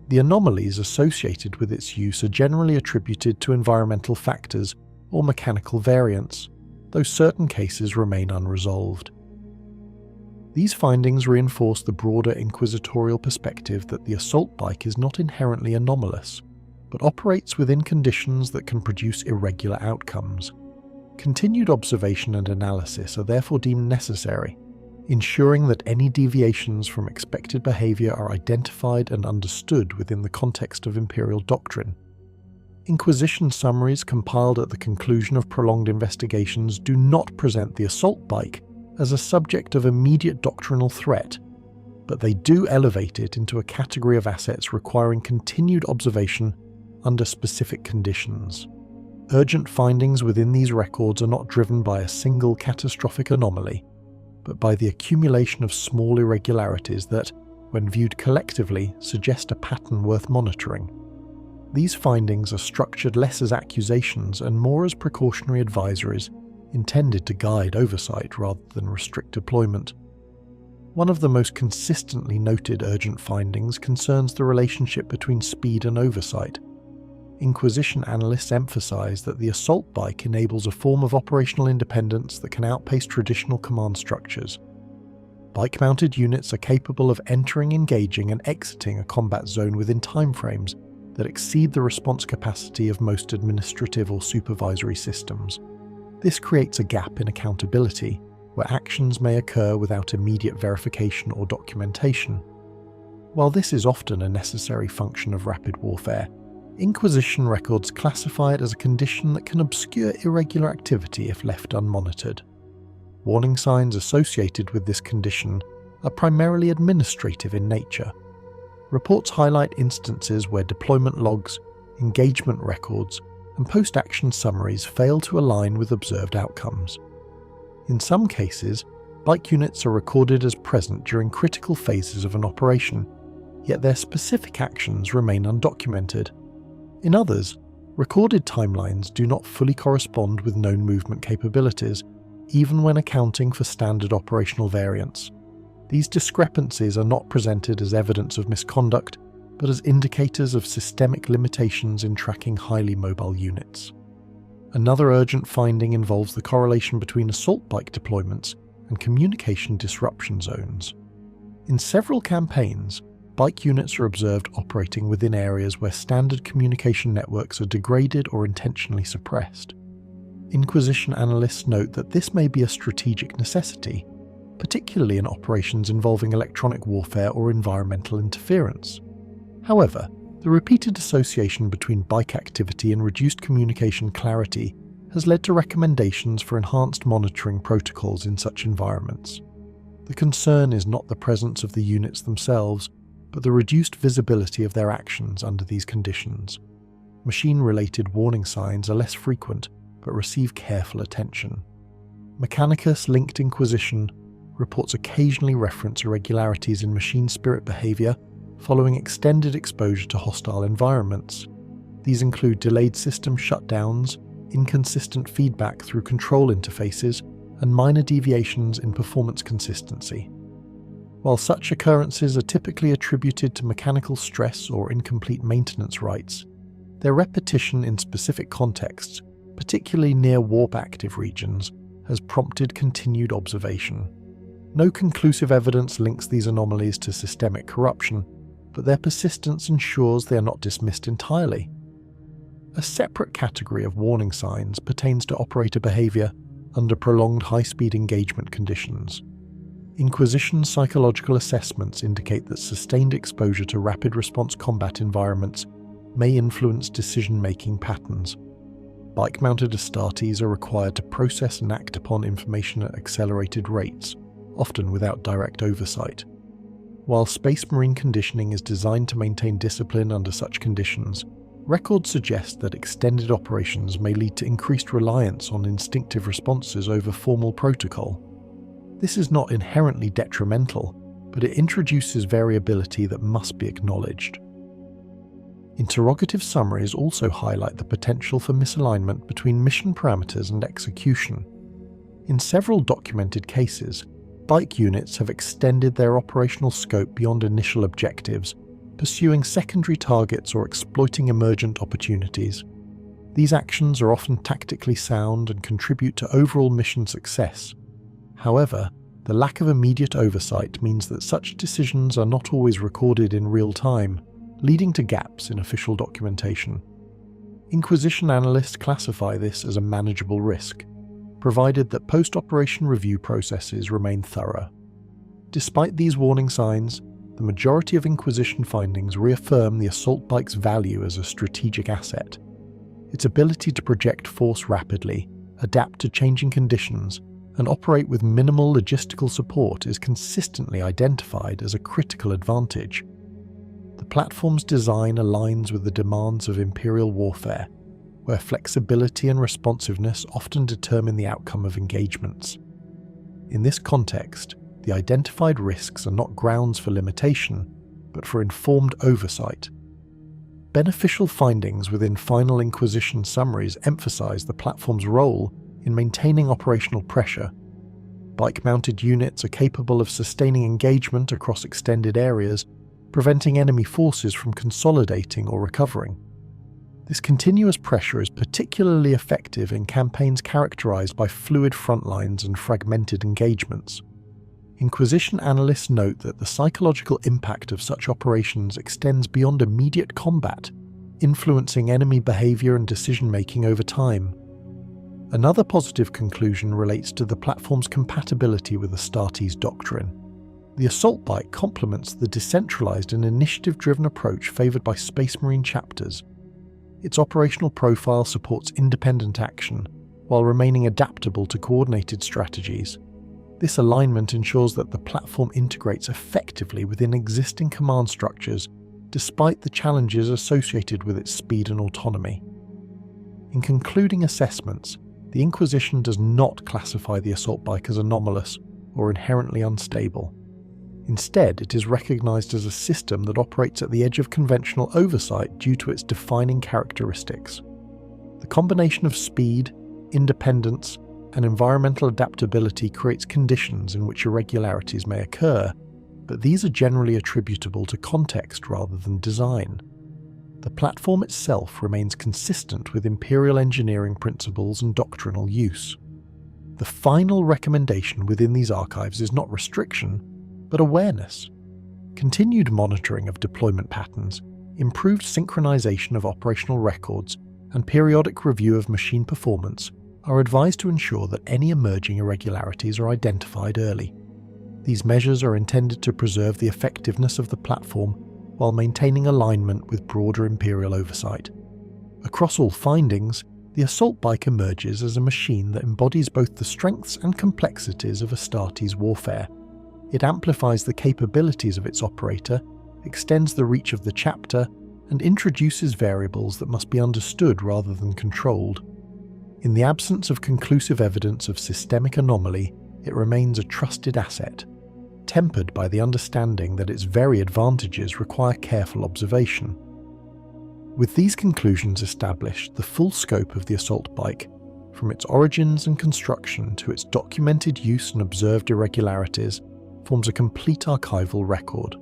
[SPEAKER 1] The anomalies associated with its use are generally attributed to environmental factors or mechanical variants, though certain cases remain unresolved. These findings reinforce the broader inquisitorial perspective that the assault bike is not inherently anomalous, but operates within conditions that can produce irregular outcomes. Continued observation and analysis are therefore deemed necessary, ensuring that any deviations from expected behavior are identified and understood within the context of Imperial doctrine. Inquisition summaries compiled at the conclusion of prolonged investigations do not present the assault bike as a subject of immediate doctrinal threat, but they do elevate it into a category of assets requiring continued observation under specific conditions. Urgent findings within these records are not driven by a single catastrophic anomaly, but by the accumulation of small irregularities that, when viewed collectively, suggest a pattern worth monitoring. These findings are structured less as accusations and more as precautionary advisories intended to guide oversight rather than restrict deployment. One of the most consistently noted urgent findings concerns the relationship between speed and oversight. Inquisition analysts emphasize that the assault bike enables a form of operational independence that can outpace traditional command structures. Bike-mounted units are capable of entering, engaging, and exiting a combat zone within timeframes that exceed the response capacity of most administrative or supervisory systems. This creates a gap in accountability, where actions may occur without immediate verification or documentation. While this is often a necessary function of rapid warfare, Inquisition records classify it as a condition that can obscure irregular activity if left unmonitored. Warning signs associated with this condition are primarily administrative in nature. Reports highlight instances where deployment logs, engagement records, and post-action summaries fail to align with observed outcomes. In some cases, bike units are recorded as present during critical phases of an operation, yet their specific actions remain undocumented. In others, recorded timelines do not fully correspond with known movement capabilities, even when accounting for standard operational variants. These discrepancies are not presented as evidence of misconduct, but as indicators of systemic limitations in tracking highly mobile units. Another urgent finding involves the correlation between assault bike deployments and communication disruption zones. In several campaigns, bike units are observed operating within areas where standard communication networks are degraded or intentionally suppressed. Inquisition analysts note that this may be a strategic necessity, particularly in operations involving electronic warfare or environmental interference. However, the repeated association between bike activity and reduced communication clarity has led to recommendations for enhanced monitoring protocols in such environments. The concern is not the presence of the units themselves, but the reduced visibility of their actions under these conditions. Machine-related warning signs are less frequent, but receive careful attention. Mechanicus-linked Inquisition reports occasionally reference irregularities in machine spirit behavior following extended exposure to hostile environments. These include delayed system shutdowns, inconsistent feedback through control interfaces, and minor deviations in performance consistency. While such occurrences are typically attributed to mechanical stress or incomplete maintenance rights, their repetition in specific contexts, particularly near warp-active regions, has prompted continued observation. No conclusive evidence links these anomalies to systemic corruption, but their persistence ensures they are not dismissed entirely. A separate category of warning signs pertains to operator behavior under prolonged high-speed engagement conditions. Inquisition psychological assessments indicate that sustained exposure to rapid response combat environments may influence decision-making patterns. Bike-mounted Astartes are required to process and act upon information at accelerated rates, often without direct oversight. While Space Marine conditioning is designed to maintain discipline under such conditions, records suggest that extended operations may lead to increased reliance on instinctive responses over formal protocol. This is not inherently detrimental, but it introduces variability that must be acknowledged. Interrogative summaries also highlight the potential for misalignment between mission parameters and execution. In several documented cases, bike units have extended their operational scope beyond initial objectives, pursuing secondary targets or exploiting emergent opportunities. These actions are often tactically sound and contribute to overall mission success. However, the lack of immediate oversight means that such decisions are not always recorded in real time, leading to gaps in official documentation. Inquisition analysts classify this as a manageable risk, provided that post-operation review processes remain thorough. Despite these warning signs, the majority of Inquisition findings reaffirm the assault bike's value as a strategic asset. Its ability to project force rapidly, adapt to changing conditions, and operate with minimal logistical support is consistently identified as a critical advantage. The platform's design aligns with the demands of Imperial warfare, where flexibility and responsiveness often determine the outcome of engagements. In this context, the identified risks are not grounds for limitation, but for informed oversight. Beneficial findings within final Inquisition summaries emphasize the platform's role in maintaining operational pressure. Bike-mounted units are capable of sustaining engagement across extended areas, preventing enemy forces from consolidating or recovering. This continuous pressure is particularly effective in campaigns characterized by fluid frontlines and fragmented engagements. Inquisition analysts note that the psychological impact of such operations extends beyond immediate combat, influencing enemy behavior and decision-making over time. Another positive conclusion relates to the platform's compatibility with Astartes doctrine. The assault bike complements the decentralized and initiative-driven approach favored by Space Marine chapters. Its operational profile supports independent action, while remaining adaptable to coordinated strategies. This alignment ensures that the platform integrates effectively within existing command structures, despite the challenges associated with its speed and autonomy. In concluding assessments, the Inquisition does not classify the assault bike as anomalous or inherently unstable. Instead, it is recognised as a system that operates at the edge of conventional oversight due to its defining characteristics. The combination of speed, independence, and environmental adaptability creates conditions in which irregularities may occur, but these are generally attributable to context rather than design. The platform itself remains consistent with Imperial engineering principles and doctrinal use. The final recommendation within these archives is not restriction, but awareness. Continued monitoring of deployment patterns, improved synchronization of operational records, and periodic review of machine performance are advised to ensure that any emerging irregularities are identified early. These measures are intended to preserve the effectiveness of the platform while maintaining alignment with broader Imperial oversight. Across all findings, the assault bike emerges as a machine that embodies both the strengths and complexities of Astartes warfare. It amplifies the capabilities of its operator, extends the reach of the chapter, and introduces variables that must be understood rather than controlled. In the absence of conclusive evidence of systemic anomaly, it remains a trusted asset, tempered by the understanding that its very advantages require careful observation. With these conclusions established, the full scope of the assault bike, from its origins and construction to its documented use and observed irregularities, forms a complete archival record.